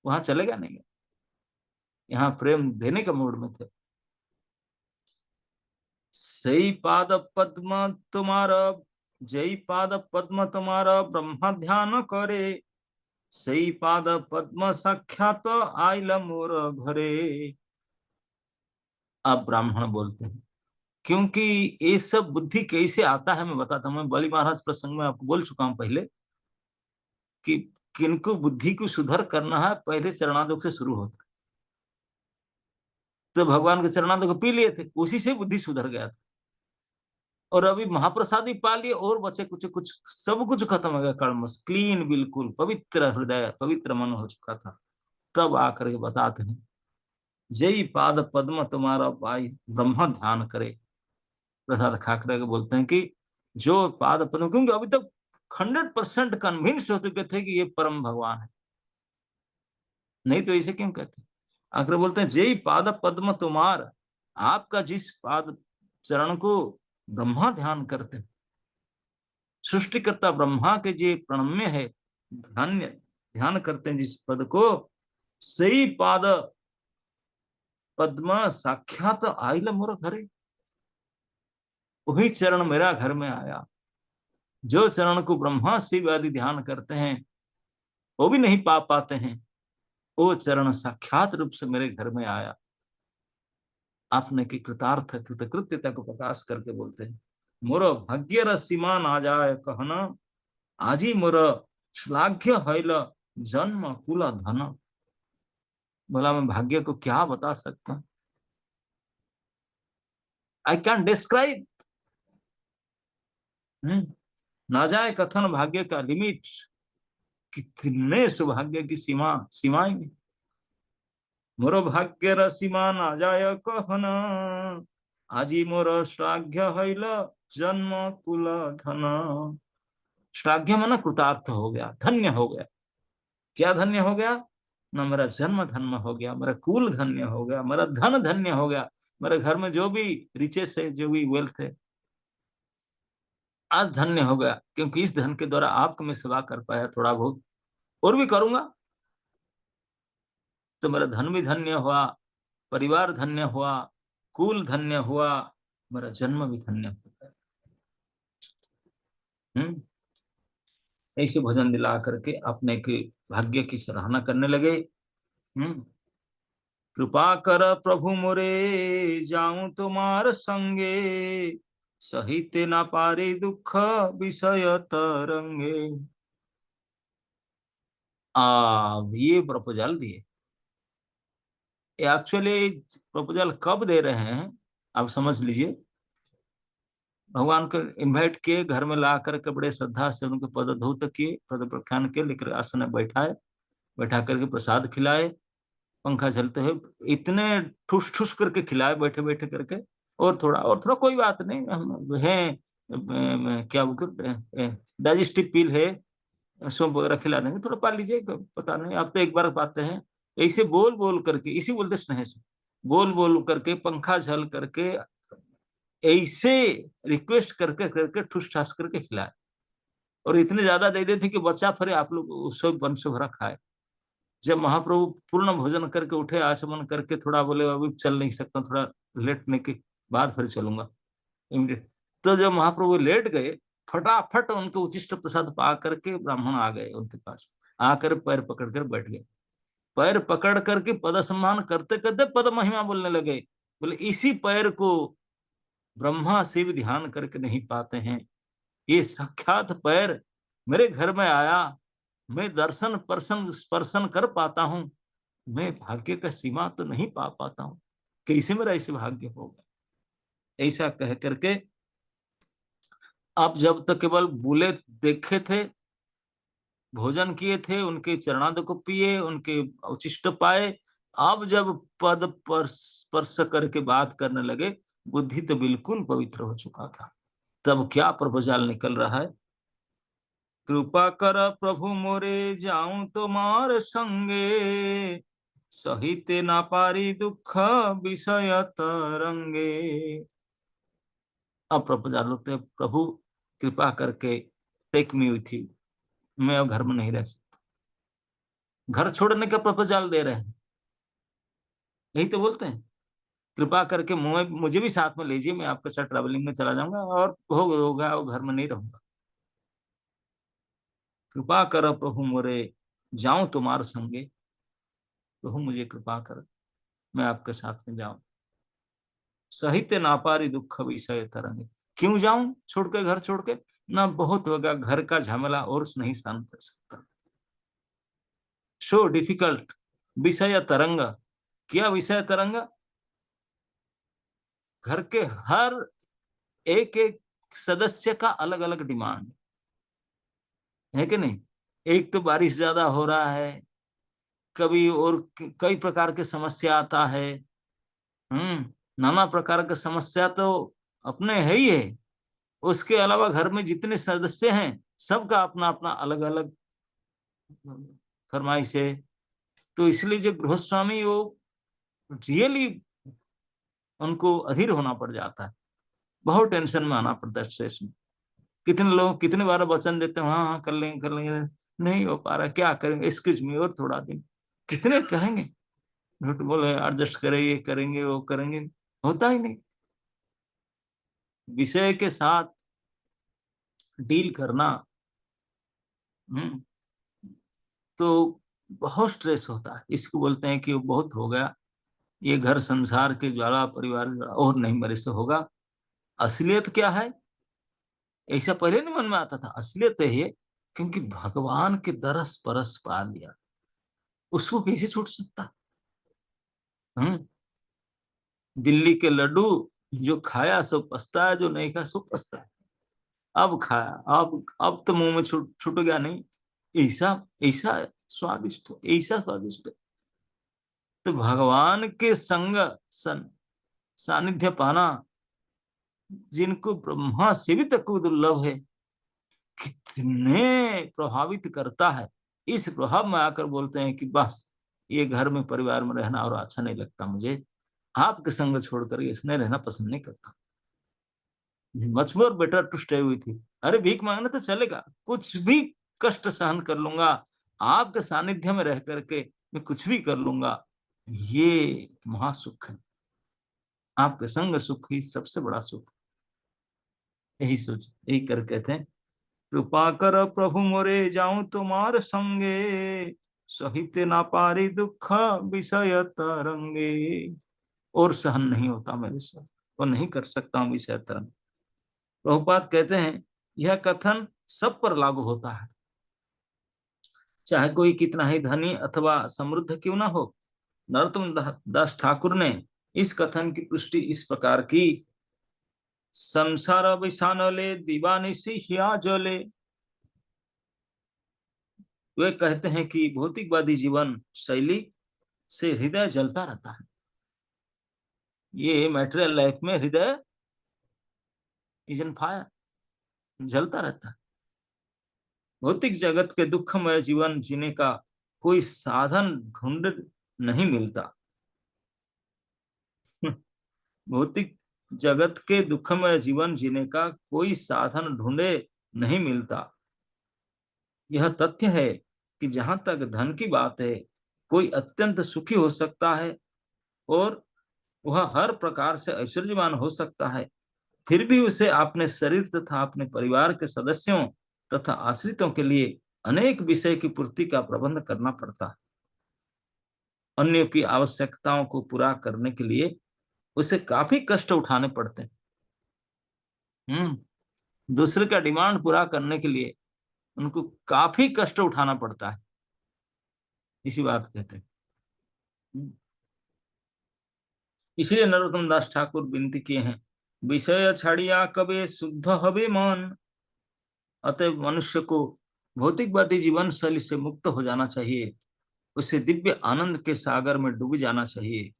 वहां चलेगा नहीं, यहाँ प्रेम देने का मूड में थे। सही पाद पद्म तुम्हारा, जय पाद पद्म तुम्हारा ब्रह्म ध्यान करे, सही पाद पद्म साक्षात आइल मोर घरे। अब ब्राह्मण बोलते हैं, क्योंकि ये सब बुद्धि कैसे आता है मैं बताता हूँ। मैं बलि महाराज प्रसंग में आपको बोल चुका हूं पहले कि किनको बुद्धि को सुधर करना है, पहले चरणादोक से शुरू होता है। तो भगवान के चरणादोक पी लिए थे, उसी से बुद्धि सुधर गया था, और अभी महाप्रसादी पा लिए, और बचे कुछ कुछ, सब कुछ खत्म हो गया, कर्मस क्लीन, बिल्कुल पवित्र हृदय, पवित्र मन हो चुका था। तब आकर के बताते हैं, जय पाद पद्म तुम्हारा पाई ब्रह्म ध्यान करे। प्रसाद खा करके बोलते हैं कि जो पाद पद्म, क्योंकि अभी तक 100% कन्विंस हो चुके थे कि ये परम भगवान है, नहीं तो ऐसे क्यों कहते। आकर बोलते हैं जय पाद पद्म तुम्हार, आपका जिस पाद चरण को ब्रह्मा ध्यान करते हैं, सृष्टिकर्ता ब्रह्मा के जो प्रणम्य है, ध्यान करते हैं जिस पद को, सही पाद पद्म साक्षात आइल मोर घरे, वही चरण मेरा घर में आया। जो चरण को ब्रह्मा शिव आदि ध्यान करते हैं वो भी नहीं पा पाते हैं, वो चरण साक्षात रूप से मेरे घर में आया। आपने की कृतार्थ कृतकृत्यता को प्रकाश करके बोलते हैं, मोर भाग्य रसीमा ना जाए कहना, आजी मोर श्लाघ्य हैल जन्म कुल धन। बोला मैं भाग्य को क्या बता सकता, आई कैन डिस्क्राइब। ना जाए कथन भाग्य का लिमिट, कितने सौभाग्य की सीमाएं नहीं। मोर भाग्य रसीमा ना जाय कहन, आजी मोर श्लाघ्य हैल जन्म कुल धन। श्लाघ्य माना कृतार्थ हो गया, धन्य हो गया। क्या धन्य हो गया? ना मेरा जन्म धन्य हो गया, मेरा कुल धन्य हो गया, मेरा धन धन्य हो गया, मेरे घर में जो भी रिचेस है, जो भी वेल्थ है, आज धन्य हो गया, क्योंकि इस धन के द्वारा आपको मैं सेवा कर पाया थोड़ा बहुत, और भी करूंगा तो मेरा धन भी धन्य हुआ, परिवार धन्य हुआ, कुल धन्य हुआ, मेरा जन्म भी धन्य हुआ। ऐसे भजन दिला करके अपने के भाग्य की सराहना करने लगे। कृपा कर प्रभु मोरे जाऊं तुम्हार संगे, सहिते ना पारे दुख विषय तरंगे। ये प्रपोजल दिए। एक्चुअली प्रपोजल कब दे रहे हैं आप समझ लीजिए। भगवान को इनवाइट किए, घर में ला करके बड़े श्रद्धा से उनके पद धौत किए, पद प्रख्यान के, लेकर आसन में बैठाए, बैठा करके प्रसाद खिलाए, पंखा चलते हुए इतने ठुस ठुस करके खिलाए बैठे बैठे करके। और थोड़ा कोई बात नहीं, हम हैं क्या बोलते, डाइजेस्टिव पील है, सौंफ वगैरह खिला देंगे, थोड़ा पा लीजिए, पता नहीं, आप तो एक बार पाते हैं। ऐसे बोल बोल करके, इसी बोलते स्नेह से बोल बोल करके, पंखा झल करके, ऐसे रिक्वेस्ट करके करके ठुस ठास करके खिलाए। और इतने ज्यादा दे देते कि बच्चा फिर आप लोग उससे वंश भरा खाए। जब महाप्रभु पूर्ण भोजन करके उठे, आचमन करके, थोड़ा बोले अभी चल नहीं सकता, थोड़ा लेटने के बाद फिर चलूंगा इमीडिएट, तो जब महाप्रभु लेट गए, फटाफट उनके उचिष्ट प्रसाद पा करके ब्राह्मण आ गए उनके पास, आकर पैर पकड़ कर बैठ गए। पैर पकड़ करके पद सम्मान करते करते पद महिमा बोलने लगे। बोले इसी पैर को ब्रह्मा शिव ध्यान करके नहीं पाते हैं, ये साक्षात पैर मेरे घर में आया, मैं दर्शन पर्शन स्पर्शन कर पाता हूँ, मैं भाग्य का सीमा तो नहीं पा पाता हूँ, कैसे मेरा ऐसे भाग्य होगा। ऐसा कह करके आप जब तक केवल बुले देखे थे, भोजन किए थे, उनके चरणाद को पिए, उनके उचिष्ट पाए, अब जब पद पर स्पर्श करके बात करने लगे, बुद्धि तो बिल्कुल पवित्र हो चुका था। तब क्या प्रभुजाल निकल रहा है, कृपा कर प्रभु मोरे जाऊं तुम्हार संगे, सहिते ना पारी दुख विषय तरंगे। अब प्रभुजाल होते, प्रभु कृपा करके टेक मी विथ यू, मैं अब घर में नहीं रह सकता। घर छोड़ने का प्रपोजल दे रहे हैं, यही तो बोलते हैं, कृपा करके मुझे भी साथ में लीजिए, मैं आपके साथ ट्रैवलिंग में चला जाऊंगा और होगा वो घर में नहीं रहूंगा। कृपा कर प्रभु मोरे जाऊं तुम्हारे संगे, प्रभु मुझे कृपा कर, मैं आपके साथ में जाऊं, सहित नापारी दुख विषय तरंगे। क्यों जाऊं छोड़ के, घर छोड़ के ना, बहुत होगा घर का झमेला और नहीं सहन कर सकता, सो डिफिकल्ट। विषय तरंग, क्या विषय तरंग, घर के हर एक एक सदस्य का अलग अलग डिमांड है कि नहीं। एक तो बारिश ज्यादा हो रहा है, कभी और कई प्रकार की समस्या आता है। नाना प्रकार की समस्या तो अपने है ही है, उसके अलावा घर में जितने सदस्य हैं सबका अपना अपना अलग अलग फरमाइश है। तो इसलिए जो गृहस्वामी वो रियली उनको अधीर होना पड़ जाता है, बहुत टेंशन में आना पड़ता है, स्ट्रेस में। कितने लोग कितने बार वचन देते हैं, हाँ हाँ कर लेंगे, नहीं हो पा रहा, क्या करेंगे, एक्सक्यूज मी और थोड़ा दिन, कितने कहेंगे, झूठ बोले एडजस्ट करेंगे, करेंगे, वो करेंगे, होता ही नहीं। विषय के साथ डील करना तो बहुत स्ट्रेस होता है। इसको बोलते हैं कि वो बहुत हो गया, ये घर संसार के ज्वाला, परिवार और नहीं मेरे से होगा। असलियत क्या है, ऐसा पहले नहीं मन में आता था। असलियत है ये, क्योंकि भगवान के दरस परस पा लिया, उसको कैसे छूट सकता। हम्म दिल्ली के लड्डू जो खाया सो पछताया, जो नहीं खाया सो पछताया। अब खाया, अब तो मुंह में छूट गया नहीं। ऐसा ऐसा स्वादिष्ट हो, ऐसा स्वादिष्ट। तो भगवान के संग सानिध्य पाना, जिनको ब्रह्मा से भी तक दुर्लभ है, कितने प्रभावित करता है। इस प्रभाव में आकर बोलते हैं कि बस ये घर में परिवार में रहना और अच्छा नहीं लगता मुझे, आपके संग छोड़कर इसने रहना पसंद नहीं करता। Much more better to stay with you. अरे भीख मांगना तो चलेगा, कुछ भी कष्ट सहन कर लूंगा, आपके सानिध्य में रह करके मैं कुछ भी कर लूंगा। ये महासुख है, आपके संग सुख ही सबसे बड़ा सुख। यही सोच, यही कर कहते हैं, कृपा कर प्रभु मोरे जाऊं तुम्हारे संगे, सहिते ना पारी दुख विषय तरंगे। और सहन नहीं होता मेरे से, और नहीं कर सकता हूं विषय तरंग। प्रभुपाद कहते हैं यह कथन सब पर लागू होता है, चाहे कोई कितना ही धनी अथवा समृद्ध क्यों ना हो। नरोत्तम दास ठाकुर ने इस कथन की पुष्टि इस प्रकार की, संसार विषानले दीवानिशी हिया जले। वे कहते हैं कि भौतिकवादी जीवन शैली से हृदय जलता रहता है। ये मैटेरियल लाइफ में हृदय इज ऑन फायर, जलता रहता है। भौतिक जगत के दुखमय जीवन जीने का कोई साधन ढूंढ नहीं मिलता। भौतिक जगत के दुखमय जीवन जीने का कोई साधन ढूंढे नहीं मिलता। यह तथ्य है कि जहां तक धन की बात है, कोई अत्यंत सुखी हो सकता है और वह हर प्रकार से ऐश्वर्यवान हो सकता है, फिर भी उसे अपने शरीर तथा अपने परिवार के सदस्यों तथा आश्रितों के लिए अनेक विषय की पूर्ति का प्रबंध करना पड़ता है। अन्यों की आवश्यकताओं को पूरा करने के लिए उसे काफी कष्ट उठाने पड़ते हैं। दूसरे का डिमांड पूरा करने के लिए उनको काफी कष्ट उठाना पड़ता है, इसी बात कहते हैं। इसलिए नरोत्तम दास ठाकुर विनती किए हैं, विषय छाड़िया कबे शुद्ध हवे मन। अतः मनुष्य को भौतिकवादी जीवन शैली से मुक्त हो जाना चाहिए, उसे दिव्य आनंद के सागर में डूब जाना चाहिए।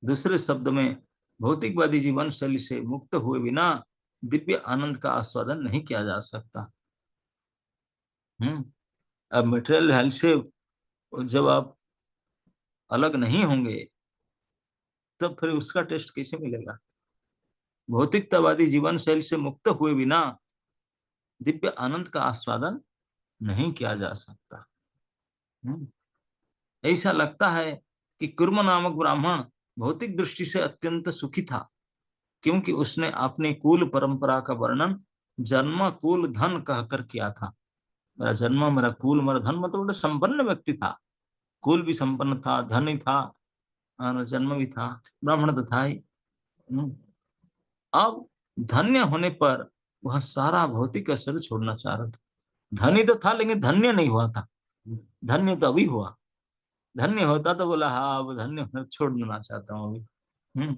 दूसरे शब्द में, भौतिकवादी जीवन शैली से मुक्त हुए बिना दिव्य आनंद का आस्वादन नहीं किया जा सकता। अब मटेरियल हेल्थ से जब आप अलग नहीं होंगे, तब फिर उसका टेस्ट कैसे मिलेगा। भौतिकतावादी जीवन शैली से मुक्त हुए बिना दिव्य आनंद का आस्वादन नहीं किया जा सकता। ऐसा लगता है कि कुर्म नामक ब्राह्मण भौतिक दृष्टि से अत्यंत सुखी था, क्योंकि उसने अपने कुल परंपरा का वर्णन जन्म कुल धन कहकर किया था। मेरा जन्म, मेरा कुल, मेरा धन, मतलब संपन्न व्यक्ति था, कुल भी संपन्न था, धन ही था और जन्म भी था, ब्राह्मण तो था ही। अब धन्य होने पर वह सारा भौतिक ऐश्वर्य छोड़ना चाह रहा था। धनी तो था लेकिन धन्य नहीं हुआ था। धन्य तो अभी हुआ, धन्य होता तो बोला हाँ अब धन्य छोड़ देना चाहता हूँ अभी।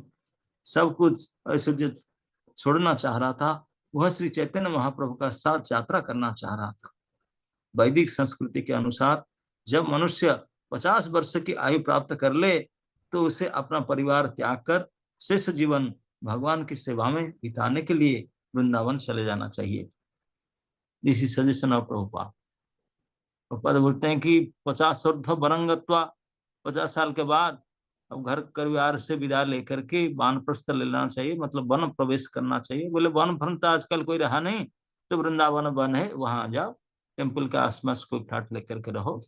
सब कुछ ऐश्वर्य छोड़ना चाह रहा था। वह श्री चैतन्य महाप्रभु का साथ यात्रा करना चाह रहा था। वैदिक संस्कृति के अनुसार जब मनुष्य 50 वर्ष की आयु प्राप्त कर ले, तो उसे अपना परिवार त्याग कर शेष जीवन भगवान की सेवा में बिताने के लिए वृंदावन चले जाना चाहिए। This is suggestion of Prabhupada. Prabhupada बोलते हैं कि 50 वरंगत्वा, 50 साल के बाद अब घर परिवार से विदा लेकर के वानप्रस्थ ले लेना चाहिए, मतलब वन प्रवेश करना चाहिए। बोले वन भ्रम तो आजकल कोई रहा नहीं, तो वृंदावन वन है, वहां जाओ, टेम्पल के आसपास कोई फ्लैट लेकर के रहो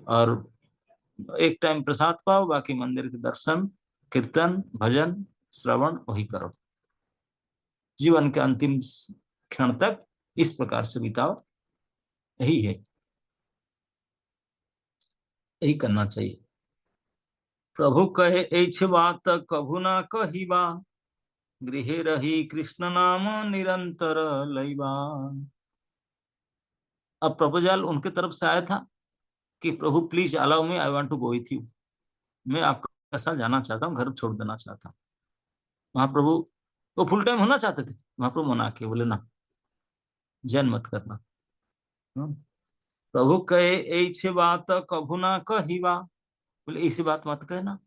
और एक टाइम प्रसाद पाओ, बाकी मंदिर के दर्शन, कीर्तन, भजन, श्रवण वही करो। जीवन के अंतिम क्षण तक इस प्रकार से बिताओ, यही है, यही करना चाहिए। प्रभु कहे ऐछ बात कभु ना कहिबा, गृहे रही कृष्ण नाम निरंतर लैबा। अब प्रपोजल उनके तरफ से आया था कि प्रभु please allow me, I want to go with you, मैं आपके साथ जाना चाहता हूँ, घर छोड़ देना चाहता हूँ। महाप्रभु वो फुल टाइम होना चाहते थे, महाप्रभु मना के बोले ना, जन मत करना। प्रभु कहे ऐसे बात कभू ना कहिबा, बोले ऐसी बात मत कहना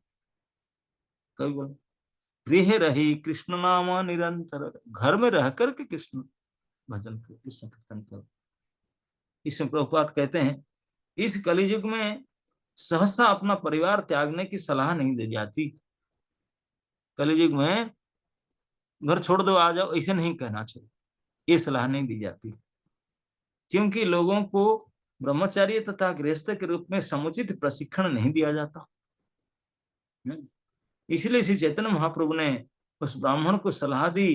कभी। बोले गृह रही कृष्ण नाम निरंतर, घर में रह करके कृष्ण भजन करो, कृष्ण कीर्तन करो। इसमें प्रभुपाद कहते हैं इस कलियुग में सहसा अपना परिवार त्यागने की सलाह नहीं दी जाती। कलियुग में घर छोड़ दो आ जाओ ऐसे नहीं कहना चाहिए, ये सलाह नहीं दी जाती, क्योंकि लोगों को ब्रह्मचारी तथा गृहस्थ के रूप में समुचित प्रशिक्षण नहीं दिया जाता। इसलिए श्री चैतन्य महाप्रभु ने उस ब्राह्मण को सलाह दी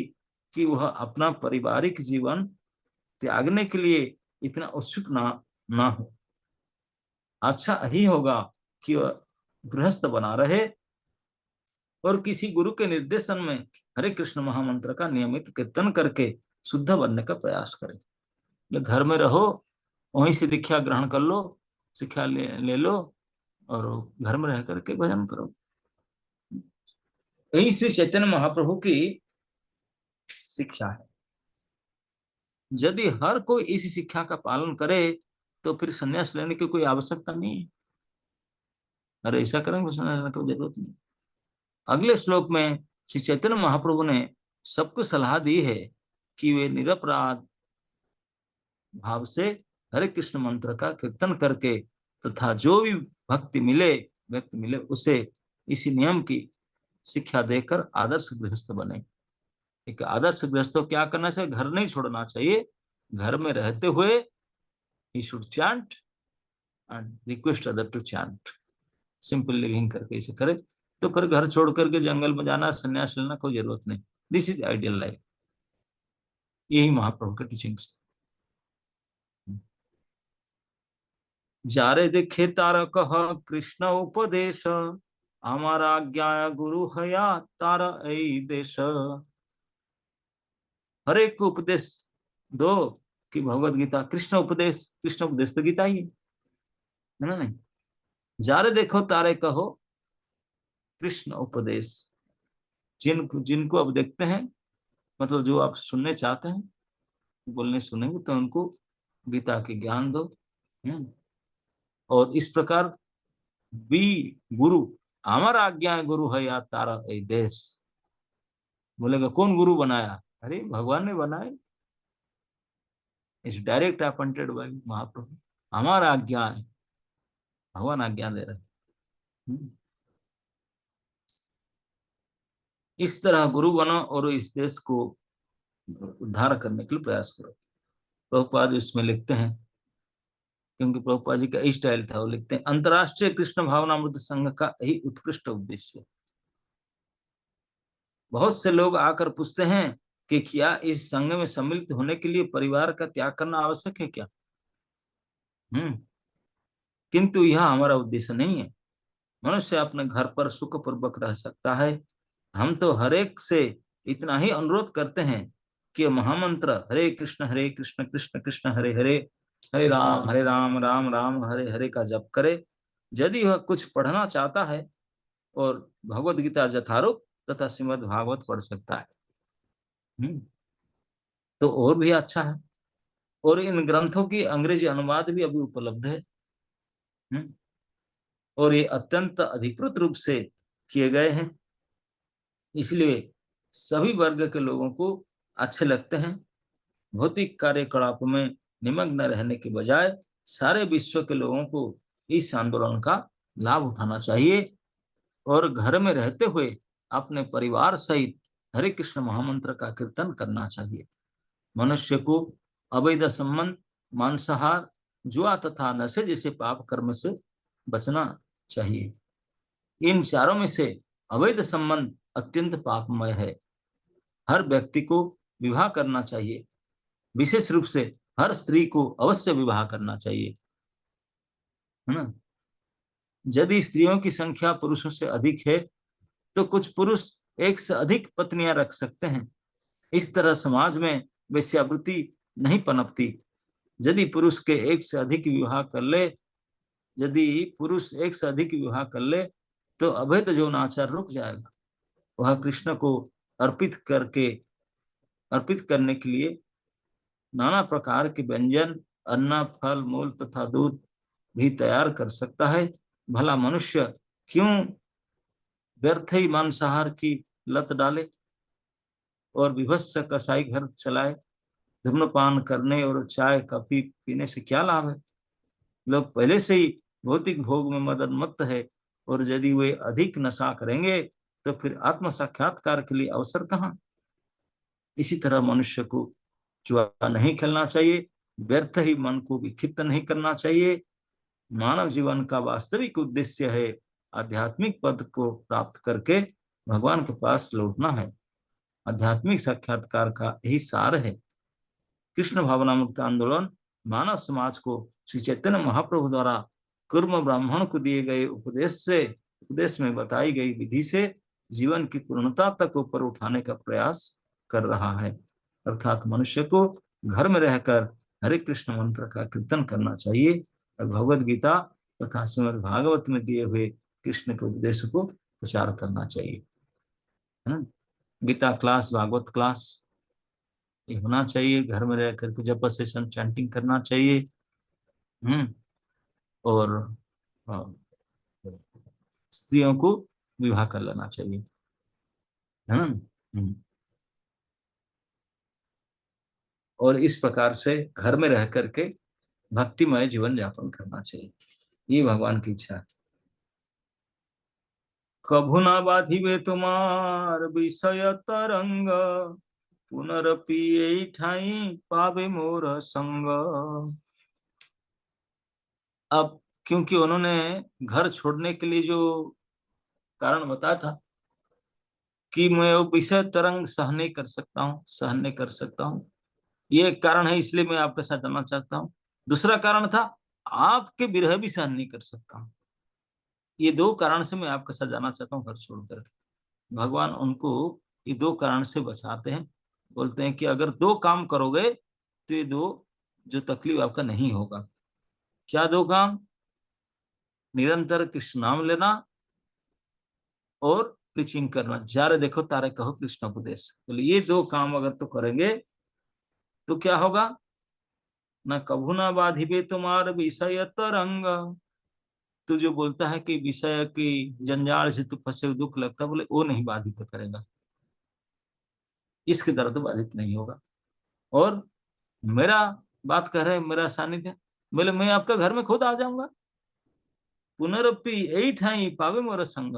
कि वह अपना पारिवारिक जीवन त्यागने के लिए इतना उत्सुक ना हो। अच्छा यही होगा कि वह गृहस्थ बना रहे और किसी गुरु के निर्देशन में हरे कृष्ण महामंत्र का नियमित कीर्तन करके शुद्ध बनने का प्रयास करे। घर में रहो, वहीं से दीक्षा ग्रहण कर लो, शिक्षा ले लो और घर में रह करके भजन करो। यही श्री चैतन्य महाप्रभु की शिक्षा है। यदि हर कोई इस शिक्षा का पालन करे तो फिर संन्यास लेने की कोई आवश्यकता नहीं है। अरे ऐसा करेंगे संन्यास लेने की जरूरत नहीं। अगले श्लोक में श्री चैतन्य महाप्रभु ने सबको सलाह दी है कि वे निरपराध भाव से हरे कृष्ण मंत्र का कीर्तन करके तथा जो भी व्यक्ति मिले उसे इसी नियम की शिक्षा देकर आदर्श गृहस्थ बने। एक आदर्श गृहस्थ को क्या करना चाहिए? घर नहीं छोड़ना चाहिए, घर में रहते हुए he should chant and request other to chant, simple living करके इसे करे तो फिर घर छोड़ करके जंगल में जाना, संन्यास लेना कोई जरूरत नहीं। This is ideal life. यही महाप्रभु के टीचिंग्स। जारे देखे तार कह कृष्ण उपदेश, हमारा आज्ञा गुरु हया तार ऐ देश। हर एक को उपदेश दो कि भगवत गीता कृष्ण उपदेश तो गीता ही है ना। नहीं, जारे देखो तारे कहो कृष्ण उपदेश। जिनको अब देखते हैं, मतलब जो आप सुनने चाहते हैं, बोलने सुनेंगे तो उनको गीता के ज्ञान दो। और इस प्रकार भी गुरु, हमारा आज्ञा गुरु है या तारा ए देश। बोलेगा कौन गुरु बनाया? अरे भगवान ने बनाया, इस डायरेक्ट अपॉइंटेड बाय महाप्रभु। हमारा आज्ञा है, भगवान आज्ञा दे रहे। इस तरह गुरु बनो और इस देश को उद्धार करने के लिए प्रयास करो। प्रभुपाद इसमें लिखते हैं, क्योंकि प्रभुपाद जी का यही स्टाइल था, वो लिखते हैं अंतर्राष्ट्रीय कृष्ण भावनामृत संघ का यही उत्कृष्ट उद्देश्य। बहुत से लोग आकर पूछते हैं कि क्या इस संघ में सम्मिलित होने के लिए परिवार का त्याग करना आवश्यक है क्या? किंतु यह हमारा उद्देश्य नहीं है। मनुष्य अपने घर पर सुखपूर्वक रह सकता है। हम तो हरेक से इतना ही अनुरोध करते हैं कि महामंत्र हरे कृष्ण कृष्ण कृष्ण हरे हरे, हरे राम राम राम हरे हरे का जप करे। यदि वह कुछ पढ़ना चाहता है और भगवत गीता यथारूप तथा श्रीमद् भागवत पढ़ सकता है तो और भी अच्छा है। और इन ग्रंथों की अंग्रेजी अनुवाद भी अभी उपलब्ध है और ये अत्यंत अधिकृत रूप से किए गए हैं, इसलिए सभी वर्ग के लोगों को अच्छे लगते हैं। भौतिक कार्यकलाप में निमग्न रहने के बजाय सारे विश्व के लोगों को इस आंदोलन का लाभ उठाना चाहिए और घर में रहते हुए अपने परिवार सहित हरे कृष्ण महामंत्र का कीर्तन करना चाहिए। मनुष्य को अवैध संबंध, मांसाहार, जुआ तथा नशे जैसे पाप कर्म से बचना चाहिए। इन चारों में से अवैध संबंध अत्यंत पापमय है। हर व्यक्ति को विवाह करना चाहिए, विशेष रूप से हर स्त्री को अवश्य विवाह करना चाहिए, है ना। यदि स्त्रियों की संख्या पुरुषों से अधिक है तो कुछ पुरुष एक से अधिक पत्नियां रख सकते हैं। इस तरह समाज में वेश्यावृत्ति नहीं पनपती। यदि पुरुष के एक से अधिक विवाह कर ले यदि पुरुष एक से अधिक विवाह कर ले तो अवैध यौनाचार रुक जाएगा। वह कृष्ण को अर्पित करने के लिए नाना प्रकार के व्यंजन, अन्न, फल, मूल तथा दूध भी तैयार कर सकता है। भला मनुष्य क्यों व्यर्थ ही मांसाहार की लत डाले और विभत्स कसाई घर चलाए। धूम्रपान करने और चाय कॉफी पीने से क्या लाभ है। लोग पहले से ही भौतिक भोग में मदनमत्त है और यदि वे अधिक नशा करेंगे तो फिर आत्म साक्षात्कार के लिए अवसर कहाँ। इसी तरह मनुष्य को जुआ नहीं खेलना चाहिए, व्यर्थ ही मन को विक्षिप्त नहीं करना चाहिए। मानव जीवन का वास्तविक उद्देश्य है आध्यात्मिक पद को प्राप्त करके भगवान के पास लौटना है। आध्यात्मिक साक्षात्कार का यही सार है। कृष्ण भावना मुक्त आंदोलन मानव समाज को श्री चैतन्य महाप्रभु द्वारा कुर्म ब्राह्मण को दिए गए उपदेश में बताई गई विधि से जीवन की पूर्णता तक ऊपर उठाने का प्रयास कर रहा है। अर्थात मनुष्य को घर में रहकर हरे कृष्ण मंत्र का कीर्तन करना चाहिए और भगवद गीता तथा श्रीमद् भागवत में दिए हुए कृष्ण के उपदेश को प्रचार करना चाहिए, है ना। गीता क्लास, भागवत क्लास ये होना चाहिए। घर में रह करके जप सेशन, चैंटिंग करना चाहिए। और स्त्रियों को विवाह कर लेना चाहिए, है ना। और इस प्रकार से घर में रह करके भक्तिमय जीवन यापन करना चाहिए। ये भगवान की इच्छा है। कभु ना बाधिबे तुम्हार विषय तरंग, पुनरपि ठाई पावे मोर संग। अब क्योंकि उन्होंने घर छोड़ने के लिए जो कारण बताया था कि मैं वो विषय तरंग सहन नहीं कर सकता हूँ, ये एक कारण है, इसलिए मैं आपके साथ जाना चाहता हूँ। दूसरा कारण था आपके विरह भी सहन नहीं कर सकता हूँ। ये दो कारण से मैं आपके साथ जाना चाहता हूँ घर छोड़कर। भगवान उनको ये दो कारण से बचाते हैं। बोलते हैं कि अगर दो काम करोगे तो ये दो जो तकलीफ आपका नहीं होगा। क्या दो काम? निरंतर कृष्ण नाम लेना और प्रीचिंग करना। जारे देखो तारे कहो कृष्ण उपदेश। बोले ये दो काम अगर तो करेंगे तो क्या होगा? न कभू ना बाधिबे तुम्हार विषय तरंग। तू जो बोलता है कि विषय की जंजाल से तू फंसे दुख लगता, बोले वो नहीं बाधित करेगा, इसके दर्द बाधित नहीं होगा। और मेरा बात कर रहे मेरा सानिध्य, बोले मैं आपका घर में खुद आ जाऊंगा। पुनरपि यही ठाई पावे मोर संग।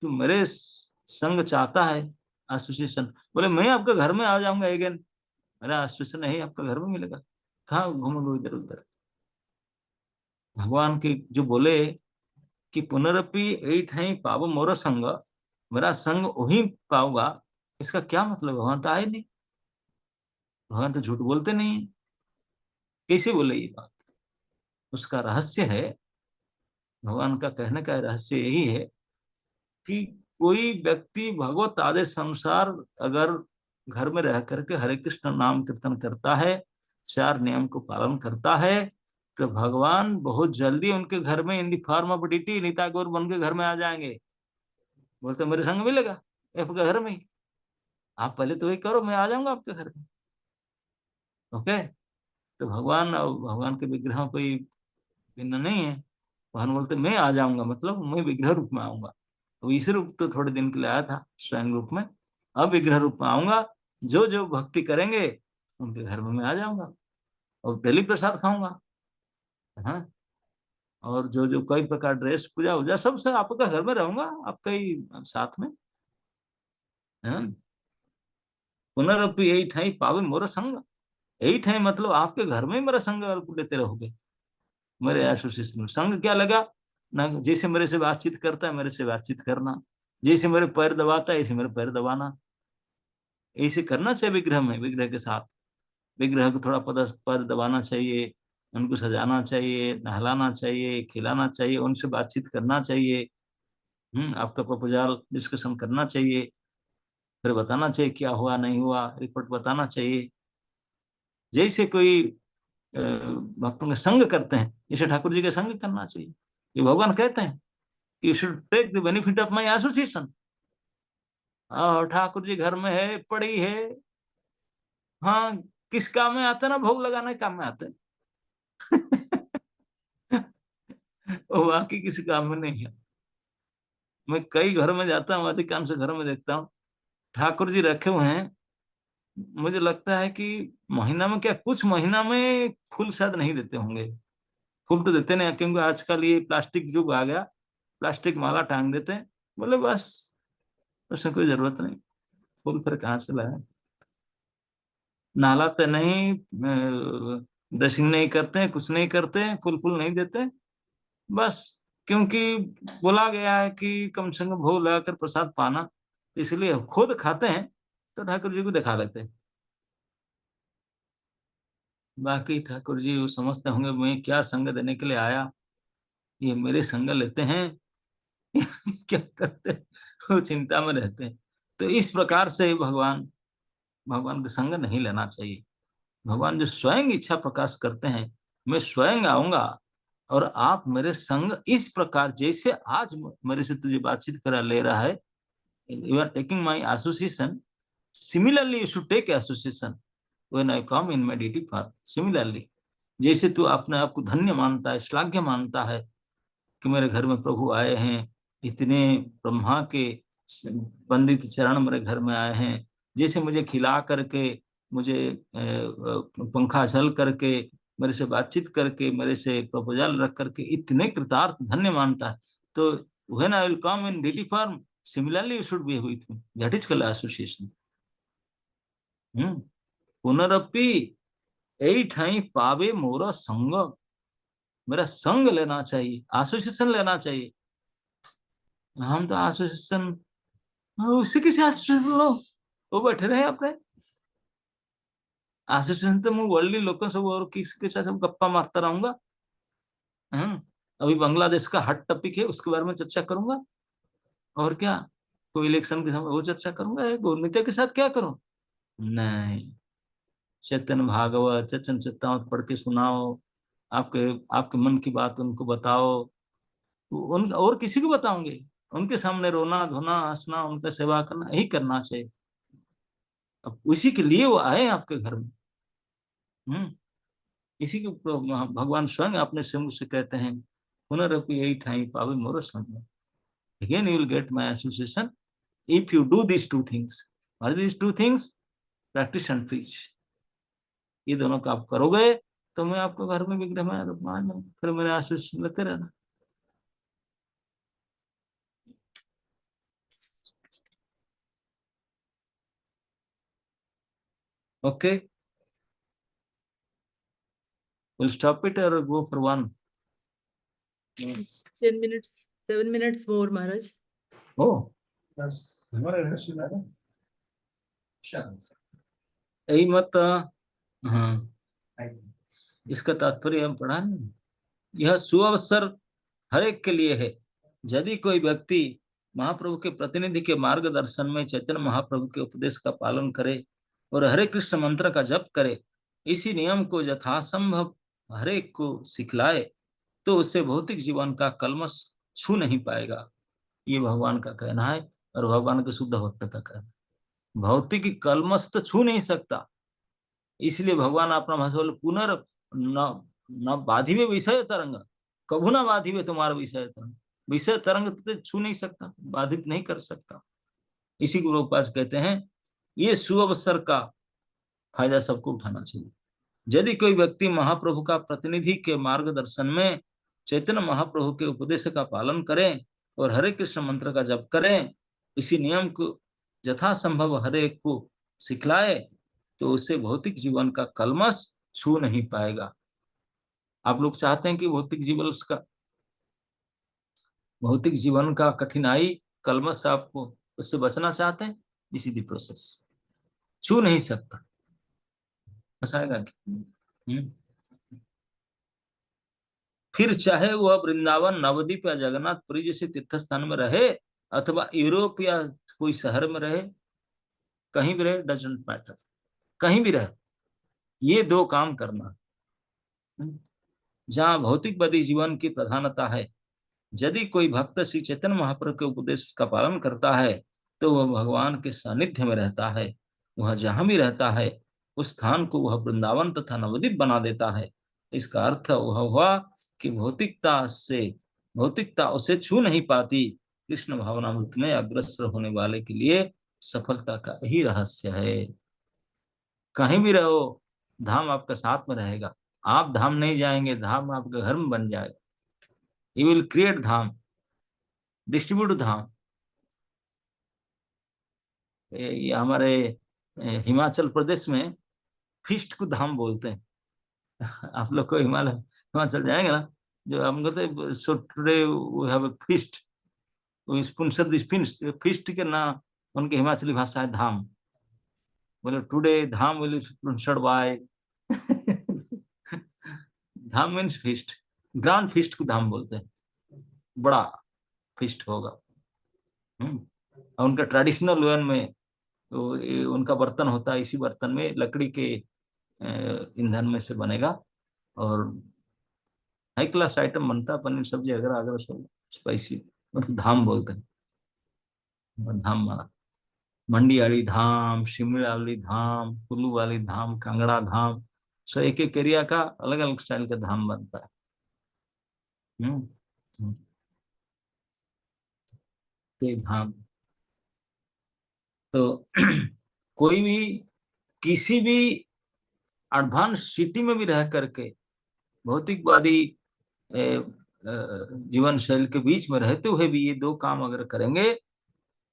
तू मेरे संग चाहता है, एसोसिएशन, बोले मैं आपके घर में आ जाऊंगा अगेन। मेरा एसोसिएशन नहीं आपका घर में मिलेगा, कहाँ घूमोगे इधर उधर। भगवान के जो बोले कि पुनरपि यही ठाई पावो मोर संग, मेरा संग वही पाऊंगा, इसका क्या मतलब? भगवान तो आए नहीं, भगवान तो झूठ बोलते नहीं है। कैसे बोले ये बात? उसका रहस्य है, भगवान का कहने का रहस्य यही है कि कोई व्यक्ति भगवत आदेश अनुसार अगर घर में रह करके हरे कृष्ण नाम कीर्तन करता है, चार नियम को पालन करता है, तो भगवान बहुत जल्दी उनके घर में in the form of deity Nitai Gaur बन के घर में आ जाएंगे। बोलते मेरे संग मिलेगा आपके घर में ही, आप पहले तो वही करो, मैं आ जाऊंगा आपके घर में। ओके। तो भगवान और भगवान के विग्रह कोई भिन्न नहीं है। भगवान बोलते मैं आ जाऊंगा, मतलब मैं विग्रह रूप में आऊंगा। तो इस रूप तो थोड़े दिन के लिए आया था स्वयं रूप में, अब विग्रह रूप में आऊंगा। जो जो भक्ति करेंगे उनके घर में मैं आ जाऊंगा और डेली प्रसाद खाऊंगा। हाँ। और जो जो कई प्रकार ड्रेस पूजा वूजा सब से आपका घर में रहूंगा, आपका ही साथ में। है पुनरअपि यही ठाई पावे मोर संग। यही ठाई मतलब आपके घर में ही मेरा संग लेते रहोगे। मेरे एसोसिएशन में संग क्या लगा? ना जैसे मेरे से बातचीत करता है मेरे से बातचीत करना, जैसे मेरे पैर दबाता है ऐसे मेरे पैर दबाना। ऐसे करना चाहिए विग्रह में, विग्रह के साथ विग्रह को थोड़ा पैर दबाना चाहिए, उनको सजाना चाहिए, नहलाना चाहिए, खिलाना चाहिए, उनसे बातचीत करना चाहिए। आपका प्रपोजल डिस्कशन करना चाहिए, फिर बताना चाहिए क्या हुआ नहीं हुआ, रिपोर्ट बताना चाहिए। जैसे कोई भक्तों के संग करते हैं, जैसे ठाकुर जी के संग करना चाहिए। ये भगवान कहते हैं कि you should take the benefit of my association. और ठाकुर जी घर में है, पड़ी है, हाँ, किस काम में आते ना, भोग लगाने काम में आते वो बाकी किसी काम में नहीं है। मैं कई घर में जाता हूँ, अधिकांश घर में देखता हूँ ठाकुर जी रखे हुए हैं। मुझे लगता है कि महीना में क्या, कुछ महीना में फूल शायद नहीं देते होंगे। फूल तो देते नहीं, क्योंकि आजकल ये प्लास्टिक युग आ गया, प्लास्टिक माला टांग देते हैं, बोले बस, उसमें कोई जरूरत नहीं, फूल फिर कहाँ से लाए। नहलाते नहीं, ड्रेसिंग नहीं करते, कुछ नहीं करते, फूल फूल नहीं देते, बस क्योंकि बोला गया है कि कम से कम भोग लगाकर प्रसाद पाना, इसलिए खुद खाते हैं तो ठाकुर जी को दिखा लेते हैं। बाकी ठाकुर जी वो समझते होंगे मैं क्या संग देने के लिए आया, ये मेरे संग लेते हैं क्या करते हैं? वो चिंता में रहते हैं। तो इस प्रकार से भगवान भगवान का संग नहीं लेना चाहिए। भगवान जो स्वयं इच्छा प्रकाश करते हैं, मैं स्वयं आऊंगा और आप मेरे संग इस प्रकार, जैसे आज मेरे से तुझे बातचीत करा ले रहा है, you are taking my association, similarly you should take association when I come in my duty for. Similarly जैसे तू अपने आप को धन्य मानता है, श्लाघ्य मानता है कि मेरे घर में प्रभु आए हैं, इतने ब्रह्मा के वंदित चरण मेरे घर में आए हैं, जैसे मुझे खिला करके, मुझे पंखा झल करके, मेरे से बातचीत करके, मेरे से प्रपोजल रख करके इतने कृतार्थ धन्य मानता है, तो when I will come in deity form, similarly you should be with me, that is called association. पुनरपि यही ठाई पावे मोरा संग, मेरा संग लेना चाहिए, एसोसिएशन लेना चाहिए। हम तो एसोसिएशन, उसी किसी एसोसिएशन लो, वो बैठे रहे अपने एसोसिएशन, तो मैं वर्ल्डली लोगों सब और किसके साथ सब गप्पा मारता रहूंगा। अभी बांग्लादेश का हॉट टॉपिक है, उसके बारे में चर्चा करूंगा, और क्या, कोई इलेक्शन के समय वो चर्चा करूंगा, गौरनीति के साथ क्या करूं? नहीं, चैतन्य भागवत, चेतन चेतावत पढ़ के सुनाओ, आपके आपके मन की बात उनको बताओ, उन और किसी को बताओगे? उनके सामने रोना धोना हंसना, उनका सेवा करना, यही करना चाहिए। अब उसी के लिए वो आए आपके घर में। हम्म इसी को भगवान स्वयं अपने से मुझसे कहते हैं, पुनरपि यही ठाई पावे मोर संग, again you will get my association if you do this two things. और this two things, practice and preach, ये दोनों का आप करोगे तो मैं आपको घर में विग्रह में आ जाऊँ, फिर मेरे एसोसिएशन लेते रहना। Okay, we'll stop it or go for one? 10 minutes, 7 minutes more, Maharaj. Oh, यही मत, हाँ, इसका तात्पर्य हम पढ़ा नहीं। यह सुअवसर हर एक के लिए है। यदि कोई व्यक्ति महाप्रभु के प्रतिनिधि के मार्गदर्शन में चैतन्य महाप्रभु के उपदेश का पालन करे और हरे कृष्ण मंत्र का जप करे, इसी नियम को यथासंभव हरेक को सिखलाए, तो उसे भौतिक जीवन का कलमश छू नहीं पाएगा। ये भगवान का कहना है और भगवान के शुद्ध भक्त का कहना है। भौतिक कलमश तो छू नहीं सकता, इसलिए भगवान अपना भाषा बोले, पुनर न न बाधिवे विषय तरंग, कभू ना बाधिवे तुम्हारा विषय तरंग। विषय तरंग तो छू नहीं सकता, बाधित नहीं कर सकता। इसी को लोग पास कहते हैं, ये सुअवसर का फायदा सबको उठाना चाहिए। यदि कोई व्यक्ति महाप्रभु का प्रतिनिधि के मार्गदर्शन में चैतन्य महाप्रभु के उपदेश का पालन करें और हरे कृष्ण मंत्र का जप करें, इसी नियम को यथासंभव हरे को सिखलाए, तो उसे भौतिक जीवन का कलमश छू नहीं पाएगा। आप लोग चाहते हैं कि भौतिक जीवन का भौतिक जीवन का कठिनाई कलमश आपको उससे बचना चाहते हैं, दिस इज द प्रोसेस। छू नहीं सकता, फंसाएगा क्या? फिर चाहे वह वृंदावन, नवद्वीप या जगन्नाथपुरी जैसे तीर्थ स्थान में रहे अथवा यूरोप या कोई शहर में रहे, कहीं भी रहे, डजंट मैटर, कहीं भी रहे, ये दो काम करना। जहां भौतिकवादी जीवन की प्रधानता है, यदि कोई भक्त श्री चैतन्य महाप्रभु के उपदेश का पालन करता है तो वह भगवान के सानिध्य में रहता है। वह जहां भी रहता है उस स्थान को वह वृंदावन तथा नवद्वीप बना देता है। इसका अर्थ वह हुआ कि भौतिकता उसे छू नहीं पाती। कृष्ण भावनामृत में अग्रसर होने वाले के लिए सफलता का यही रहस्य है। कहीं भी रहो, धाम आपका साथ में रहेगा। आप धाम नहीं जाएंगे, धाम आपके घर में बन जाएगा। You will create them, distribute them. ये हमारे हिमाचल प्रदेश में फिस्ट को धाम बोलते हैं। आप लोग को हिमाचल जाएंगे ना, जो हम कहते सो today we have a feast, we sponsor this feast. Feast के ना उनकी हिमाचली भाषा है धाम। बोले today dham will sponsored by dham means feast, grand feast को धाम बोलते हैं, बड़ा फिस्ट होगा। उनका ट्रेडिशनल वे में तो उनका बर्तन होता है, इसी बर्तन में लकड़ी के ईंधन में से बनेगा और हाई क्लास आइटम बनता है, पनीर सब्जी अगर अगर सब स्पाइसी, धाम बोलते हैं। धाम मंडी वाली धाम, शिमला वाली धाम, कुल्लू वाली धाम, कांगड़ा धाम, सो एक एक एरिया का अलग अलग स्टाइल का धाम बनता है। धाम तो कोई भी किसी भी एडवांस सिटी में भी रह करके भौतिकवादी जीवन शैली के बीच में रहते हुए भी ये दो काम अगर करेंगे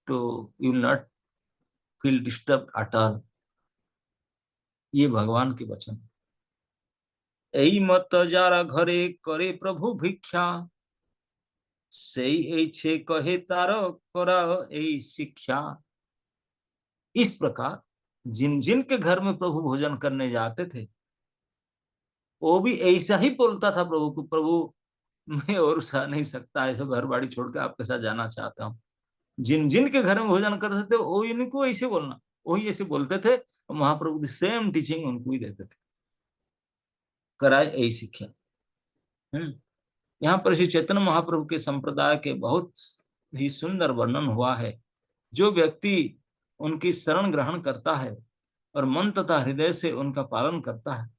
तो you will not feel disturb at all. ये भगवान के वचन। यही मत जारा घरे करे प्रभु भिक्षा, सही छे कहे तारो करा यही शिक्षा। इस प्रकार जिन जिन के घर में प्रभु भोजन करने जाते थे वो भी ऐसा ही बोलता था प्रभु को, प्रभु मैं और सह नहीं सकता, ऐसा घर बाड़ी छोड़ के आपके साथ जाना चाहता हूँ। जिन जिन के घर में भोजन करते थे वो इनको ऐसे बोलना, वही ऐसे बोलते थे। महाप्रभु की सेम टीचिंग उनको ही देते थे, कराए यही शिक्षा। यहाँ पर श्री चैतन्य महाप्रभु के संप्रदाय के बहुत ही सुंदर वर्णन हुआ है। जो व्यक्ति उनकी शरण ग्रहण करता है और मन तथा हृदय से उनका पालन करता है,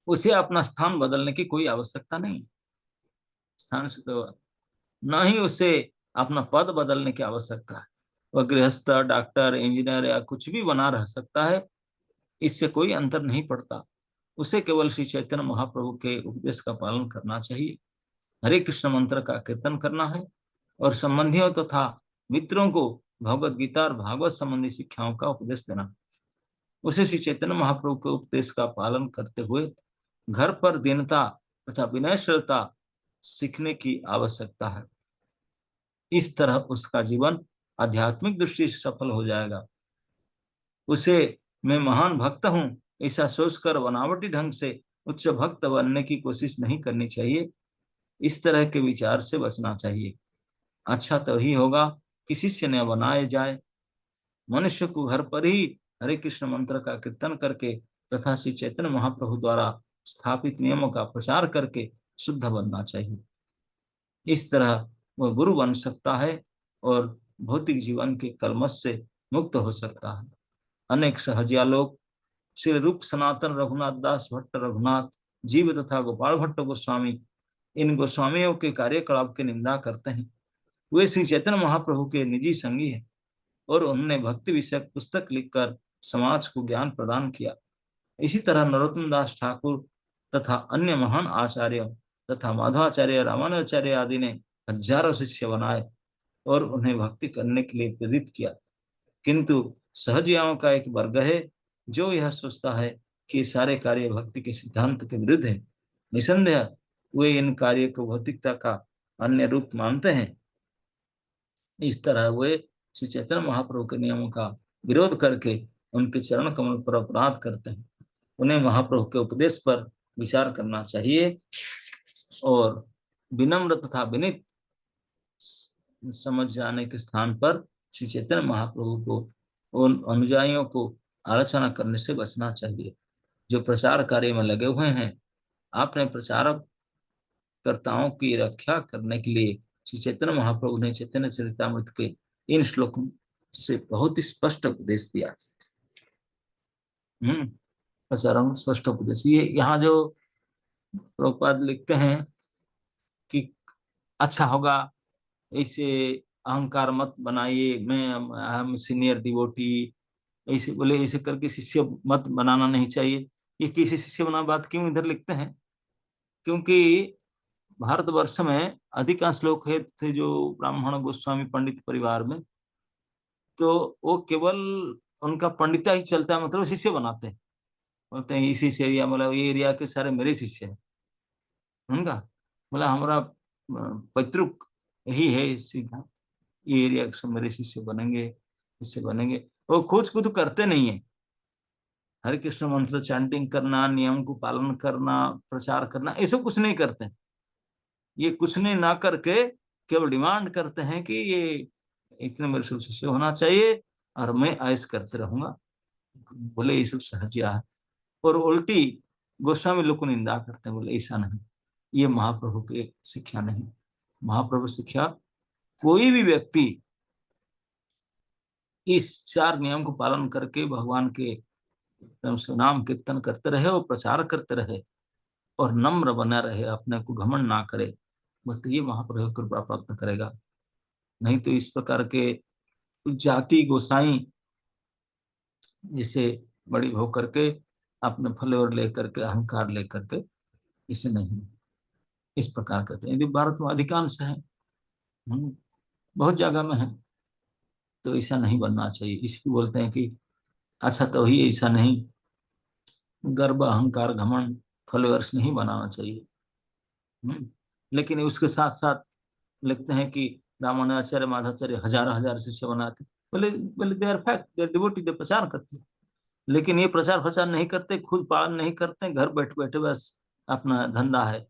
उसे अपना स्थान बदलने की कोई आवश्यकता नहीं। स्थान से तो न ही उसे अपना पद बदलने की आवश्यकता है। वह गृहस्थ, डॉक्टर, इंजीनियर या कुछ भी बना रह सकता है, इससे कोई अंतर नहीं पड़ता। उसे केवल श्री चैतन्य महाप्रभु के उपदेश का पालन करना चाहिए, हरे कृष्ण मंत्र का कीर्तन करना है और संबंधियों तथा मित्रों को भगवत गीता और भागवत संबंधी शिक्षाओं का उपदेश देना। उसे श्री चैतन्य महाप्रभु के उपदेश का पालन करते हुए घर पर दीनता तथा विनयशीलता सीखने की आवश्यकता है। इस तरह उसका जीवन आध्यात्मिक दृष्टि से सफल हो जाएगा। उसे मैं महान भक्त हूं ऐसा सोचकर बनावटी ढंग से उच्च भक्त बनने की कोशिश नहीं करनी चाहिए। इस तरह के विचार से बचना चाहिए। अच्छा तो ही होगा कि शिष्य न बनाए जाए। मनुष्य को घर पर ही हरे कृष्ण मंत्र का कीर्तन करके तथा श्री चैतन्य महाप्रभु द्वारा स्थापित नियमों का प्रचार करके शुद्ध बनना चाहिए। इस तरह वह गुरु बन सकता है और भौतिक जीवन के कलमश से मुक्त हो सकता है। अनेक सहजिया लोग श्री रूप सनातन रघुनाथ दास भट्ट रघुनाथ जीव तथा गोपाल भट्ट गोस्वामी, इन गोस्वामियों के कार्यकलाप की निंदा करते हैं। वे श्री चैतन्य महाप्रभु के निजी संगी हैं और उन्होंने भक्ति विषयक पुस्तक लिखकर समाज को ज्ञान प्रदान किया। इसी तरह नरोत्तम दास ठाकुर तथा अन्य महान आचार्यों तथा माधवाचार्य, रामानुजाचार्य आदि ने हजारों शिष्य बनाए और उन्हें भक्ति करने के लिए प्रेरित किया। किंतु सहजियाओं का एक वर्ग है जो यह सोचता है कि सारे कार्य भक्ति के सिद्धांत के विरुद्ध है। निसंदेह वे इन कार्य को भौतिकता का अन्य रूप मानते हैं, इस तरह वे श्री चैतन्य महाप्रभु के नियमों का विरोध करके उनके चरण कमल पर अपराध करते हैं। उन्हें महाप्रभु के उपदेश पर विचार करना चाहिए और विनम्र तथा विनीत समझ जाने के स्थान पर श्री चैतन्य महाप्रभु को उन अनुयायियों को आलोचना करने से बचना चाहिए जो प्रचार कार्य में लगे हुए हैं। आपने प्रचारक कर्ताओं की रक्षा करने के लिए श्री चैतन्य महाप्रभु ने चैतन्य चरितामृत के इन श्लोकों से बहुत ही स्पष्ट उपदेश दिया। प्रचारक स्पष्ट उपदेश, ये यहाँ जो प्रभुपाद लिखते हैं कि अच्छा होगा ऐसे अहंकार मत बनाइए, मैं हम सीनियर डिवोटी, ऐसे बोले, ऐसे करके शिष्य मत बनाना नहीं चाहिए। ये किसी शिष्य बना बात क्यों इधर लिखते हैं? क्योंकि भारतवर्ष में अधिकांश लोग थे जो ब्राह्मण गोस्वामी पंडित परिवार में, तो वो केवल उनका पंडिता ही चलता है, मतलब शिष्य बनाते हैं, बोलते हैं इसी से एरिया, मतलब ये एरिया के सारे मेरे शिष्य हैं उनका, मतलब हमारा पैतृक यही है सीधा, ये एरिया के सब मेरे शिष्य बनेंगे, शिष्य बनेंगे। वो खुद करते नहीं है। हरे कृष्ण मंत्र चैंटिंग करना, नियम को पालन करना, प्रचार करना, ये सब कुछ नहीं करते। ये कुछ नहीं ना करके केवल डिमांड करते हैं कि ये इतने मेरे सब शिष्य होना चाहिए और मैं ऐश करते रहूंगा। बोले ये सब सहजिया है, और उल्टी गोस्वामी लोग को निंदा करते हैं, बोले ऐसा नहीं, ये महाप्रभु की शिक्षा नहीं। महाप्रभु शिक्षा, कोई भी व्यक्ति इस 4 नियम को पालन करके भगवान के नाम कीर्तन करते रहे और प्रचार करते रहे और नम्र बना रहे, अपने को घमंड ना करे, बस ये महाप्रभु कृपा प्राप्त करेगा। नहीं तो इस प्रकार के जाति गोसाई जिसे बड़ी हो करके अपने फलेवर लेकर के, अहंकार लेकर के, इसे नहीं, इस प्रकार करते हैं। यदि भारत में अधिकांश है, बहुत जगह में है, तो ऐसा नहीं बनना चाहिए। इसलिए बोलते हैं कि अच्छा तो ही ऐसा नहीं, गर्व अहंकार घमंड फॉलोअर्स नहीं बनाना चाहिए। लेकिन उसके साथ साथ लिखते हैं कि रामानुजाचार्य माधाचार्य हजार शिष्य बनाते, बोले बोले they are fact, they are devotee, they प्रचार करते, लेकिन ये प्रचार प्रचार नहीं करते, खुद पालन नहीं करते, घर बैठे बैठे बस अपना धंधा है,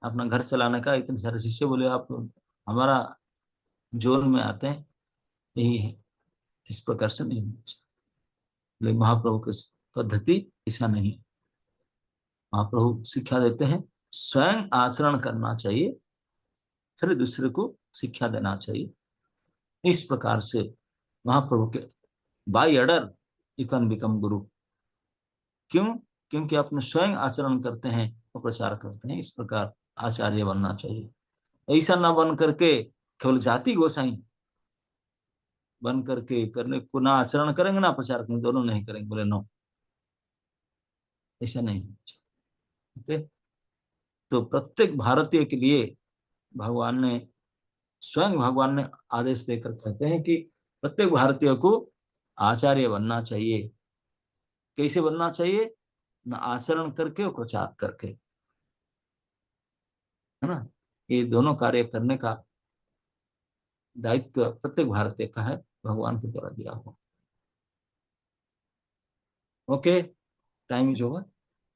अपना घर चलाने का। इतने सारे शिष्य, बोले आप हमारा जोन में आते हैं, यही है, इस प्रकार से नहीं होना चाहिए। महाप्रभु की पद्धति ऐसा नहीं है। महाप्रभु शिक्षा देते हैं स्वयं आचरण करना चाहिए, फिर दूसरे को शिक्षा देना चाहिए। इस प्रकार से महाप्रभु के by order you can become guru. क्यों? क्योंकि अपने स्वयं आचरण करते हैं और प्रचार करते हैं। इस प्रकार आचार्य बनना चाहिए, ऐसा ना बन करके केवल जाति गोसाई बन करके करने को, ना आचरण करेंगे ना प्रचार करेंगे, दोनों नहीं करेंगे, बोले नो, ऐसा नहीं। ओके, तो प्रत्येक भारतीय के लिए भगवान ने, स्वयं भगवान ने आदेश देकर कहते हैं कि प्रत्येक भारतीय को आचार्य बनना चाहिए। कैसे बनना चाहिए? ना आचरण करके और प्रचार करके, है ना। ये दोनों कार्य करने का दायित्व प्रत्येक भारतीय का है, भगवान के द्वारा दिया हुआ। ओके, टाइम इज ओवर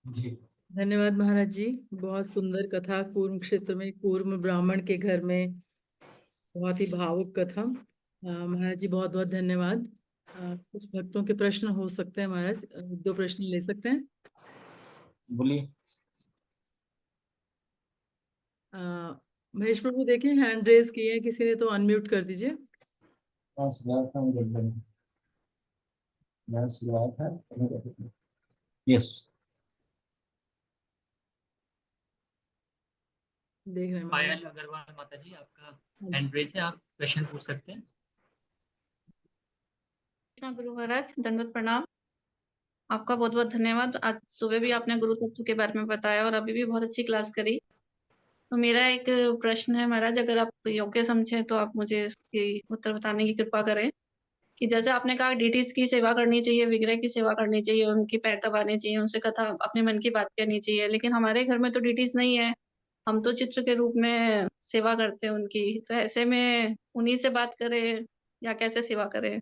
जी। धन्यवाद महाराज जी, बहुत सुंदर कथा। कूर्म क्षेत्र में कूर्म ब्राह्मण के घर में बहुत ही भावुक कथा। महाराज जी बहुत बहुत धन्यवाद। कुछ भक्तों के प्रश्न हो सकते हैं महाराज, 2 प्रश्न ले सकते हैं। बोलिए। महेश प्रभु देखिए हैंड रेज किए हैं किसी ने, तो अनम्यूट कर दीजिए। यस, देख रहे हैं पायल अग्रवाल माता जी, आपका हैंड रेज है, आप क्वेश्चन पूछ सकते हैं। गुरु महाराज दंडवत प्रणाम। आपका बहुत बहुत धन्यवाद। आज सुबह भी आपने गुरु तत्व के बारे में बताया और अभी भी बहुत अच्छी क्लास करी। तो मेरा एक प्रश्न है महाराज, अगर आप योग्य समझे तो आप मुझे इसकी उत्तर बताने की कृपा करें कि जैसे आपने कहा डीटीज की सेवा करनी चाहिए, विग्रह की सेवा करनी चाहिए, उनकी पैर दबाने चाहिए, उनसे कथा अपने मन की बात कहनी चाहिए, लेकिन हमारे घर में तो डीटीज नहीं है, हम तो चित्र के रूप में सेवा करते हैं उनकी, तो ऐसे में उन्हीं से बात करें या कैसे सेवा करें?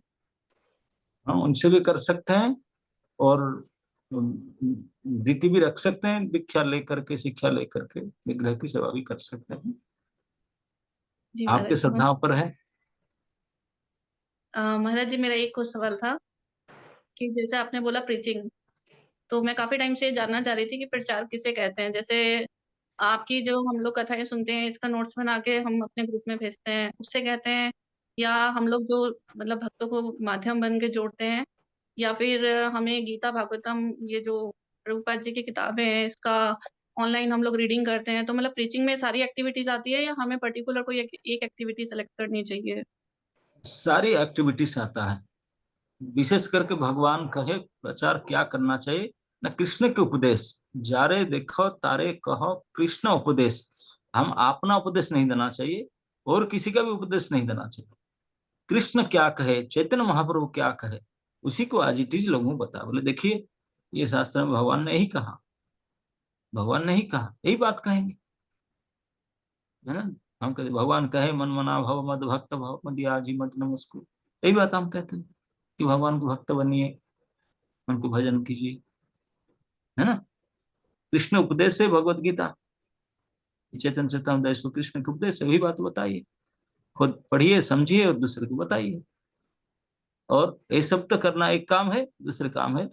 हाँ, उनसे भी कर सकते हैं, और रीति भी रख सकते हैं, दीक्षा लेकर के, शिक्षा लेकर के विग्रह की सेवा भी कर सकते हैं। जी आपके महाराज। श्रद्धाओं पर है। महाराज जी, मेरा एक और सवाल था कि जैसे आपने बोला प्रीचिंग, तो मैं काफ़ी टाइम से जानना चाह रही थी कि प्रचार किसे कहते हैं? जैसे आपकी जो हम लोग कथाएँ सुनते हैं, इसका नोट्स बना के हम अपने ग्रुप में भेजते हैं, उससे कहते हैं? या हम लोग जो मतलब भक्तों को माध्यम बन के जोड़ते हैं, या फिर हमें गीता भागवतम ये जो प्रभुपाद जी की किताबें हैं, इसका ऑनलाइन हम लोग रीडिंग करते हैं, तो मतलब प्रीचिंग में सारी एक्टिविटीज़ आती है या हमें पर्टिकुलर कोई एक एक्टिविटी सेलेक्ट करनी चाहिए? सारी एक्टिविटीज आता है, विशेष करके भगवान कहे प्रचार क्या करना चाहिए ना, कृष्ण के उपदेश, जारे देखो तारे कहो कृष्ण उपदेश। हम अपना उपदेश नहीं देना चाहिए और किसी का भी उपदेश नहीं देना चाहिए। कृष्ण क्या कहे, चैतन्य महाप्रभु क्या कहे, उसी को आज इट इज लोगों को बता। बोले देखिए, ये शास्त्र में भगवान ने ही कहा, भगवान ने ही कहा, यही बात कहेंगे, है ना। हम कहते भगवान कहे मन मना भव मद भक्त भव मद याजी मत नमस्कुर, यही बात हम कहते हैं कि भगवान को भक्त बनिए, उनको भजन कीजिए, है ना। कृष्ण उपदेश है भगवत गीता, चेतन चेतन श्री कृष्ण के उपदेश से वही बात बताइए, खुद पढ़िए समझिए और दूसरे को बताइए। और ये सब तो करना एक काम है, दूसरे काम है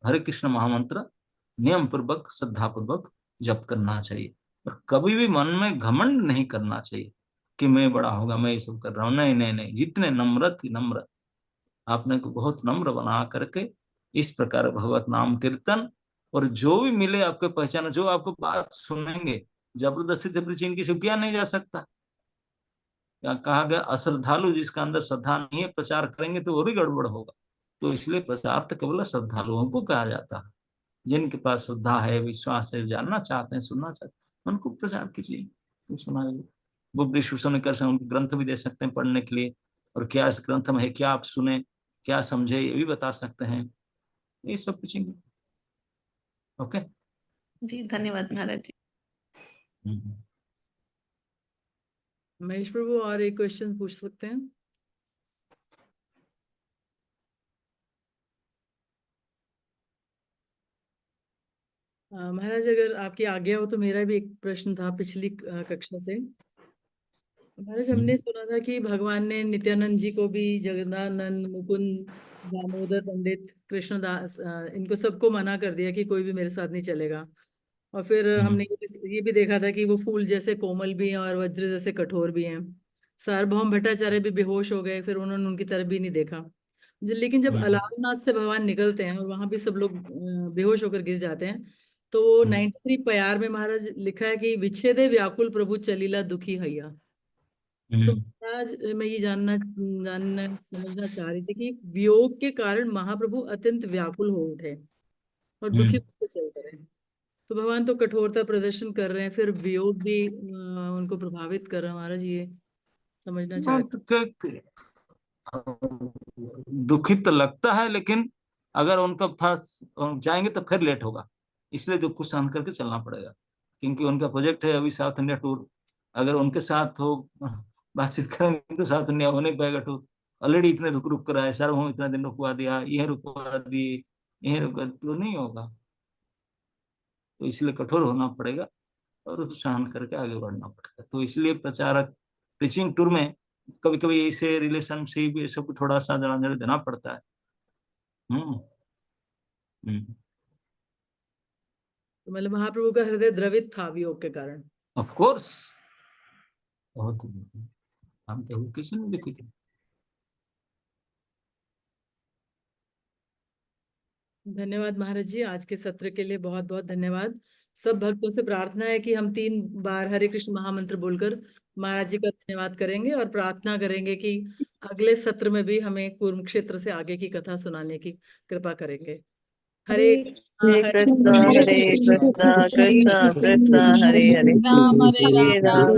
हरे कृष्ण महामंत्र नियम पूर्वक श्रद्धा पूर्वक जप करना चाहिए। और कभी भी मन में घमंड नहीं करना चाहिए कि मैं बड़ा होगा, मैं ये सब कर रहा हूँ। नहीं नहीं नहीं, जितने नम्र थी नम्र, आपने को बहुत नम्र बना करके इस प्रकार भगवत नाम कीर्तन, और जो भी मिले आपके पहचान, जो आपको बात सुनेंगे, जबरदस्ती से प्रीचिंग किसी को किया नहीं जा सकता। या कहा गया अश्रद्धालु जिसका अंदर श्रद्धा नहीं है प्रचार करेंगे तो वो भी गड़बड़ होगा। तो इसलिए प्रचार तो केवल श्रद्धालुओं को कहा जाता है, जिनके पास श्रद्धा है, विश्वास है, जानना चाहते हैं, सुनना चाहते हैं, उनको प्रचार कीजिए, तो सुनाइए। बुक डिस्ट्रीब्यूशन कर सकते हैं, उनको ग्रंथ भी दे सकते हैं पढ़ने के लिए, और क्या इस ग्रंथ में है, क्या आप सुने, क्या समझे, ये भी बता सकते हैं। ये सब पूछेंगे। ओके। जी, धन्यवाद महाराज जी। महेश प्रभु और एक क्वेश्चन पूछ सकते हैं? महाराज, अगर आपकी आज्ञा हो तो मेरा भी एक प्रश्न था पिछली कक्षा से। महाराज, हमने सुना था कि भगवान ने नित्यानंद जी को भी, जगदानंद, मुकुंद, दामोदर पंडित, कृष्णदास, इनको सबको मना कर दिया कि कोई भी मेरे साथ नहीं चलेगा। और फिर हमने ये भी देखा था कि वो फूल जैसे कोमल भी हैं और वज्र जैसे कठोर भी हैं। सार्वभौम भट्टाचार्य भी बेहोश हो गए, फिर उन्होंने उनकी तरफ भी नहीं देखा। लेकिन जब अलारनाथ से भगवान निकलते हैं और वहां भी सब लोग बेहोश होकर गिर जाते हैं, तो वो 93 प्यार में महाराज लिखा है कि विच्छेदे व्याकुल प्रभु चलीला दुखी हैया। तो आज मैं ये जानना जानना समझना चाह रही थी कि वियोग के कारण महाप्रभु अत्यंत व्याकुल हो उठे और दुखी होकर चल रहे हैं। तो भगवान तो कठोरता प्रदर्शन कर रहे हैं, फिर वियोग भी उनको प्रभावित कर रहा है। महाराज, ये समझना चाह रहे दुखित तो लगता है, लेकिन अगर उनका पास जाएंगे तो फिर लेट होगा, इसलिए दुख को सहन करके चलना पड़ेगा। क्योंकि उनका प्रोजेक्ट है अभी साउथ इंडिया टूर, अगर उनके साथ हो बातचीत करेंगे तो साउथ इंडिया हो नहीं पाएगा टूर। ऑलरेडी इतने रुक रुक कर आए, सार्वभौम इतना दिन रुकवा दिया, ये रुकवा दिए, ये रुकवा, तो नहीं होगा। तो इसलिए कठोर होना पड़ेगा और सहन करके आगे बढ़ना पड़ेगा। तो इसलिए प्रचारक टीचिंग टूर में कभी कभी ऐसे रिलेशनशिप ये सब थोड़ा सा जरा देना पड़ता है। हम्म हम्म। तो मतलब महाप्रभु का हृदय द्रवित था वियोग के कारण। ऑफ कोर्स, बहुत हम तो किसी ने देखी थी। धन्यवाद महाराज जी, आज के सत्र के लिए बहुत बहुत धन्यवाद। सब भक्तों से प्रार्थना है कि हम 3 बार हरे कृष्ण महामंत्र बोलकर महाराज जी का धन्यवाद करेंगे और प्रार्थना करेंगे कि अगले सत्र में भी हमें कुरुक्षेत्र से आगे की कथा सुनाने की कृपा करेंगे। हरे हरे कृष्णा कृष्णा कृष्णा हरे हरे राम हरे हरे राम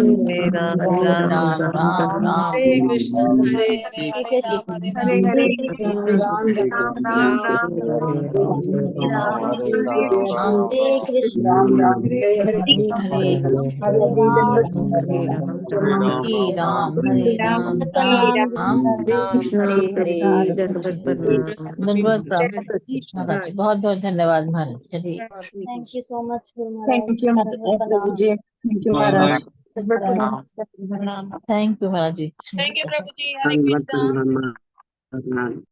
राम राम राम हरे कृष्ण हरे हरे हरे हरे कृष्ण हरे राम हरे राम हरे हरे दंडवत प्रणाम महाराज जी, बहुत बहुत धन्यवाद महाराज जी। Thank you so much thank you प्रभु जी, थैंक यू महाराज। थैंक यू महाराज जी। थैंक यू प्रभु जी। हरे कृष्णा।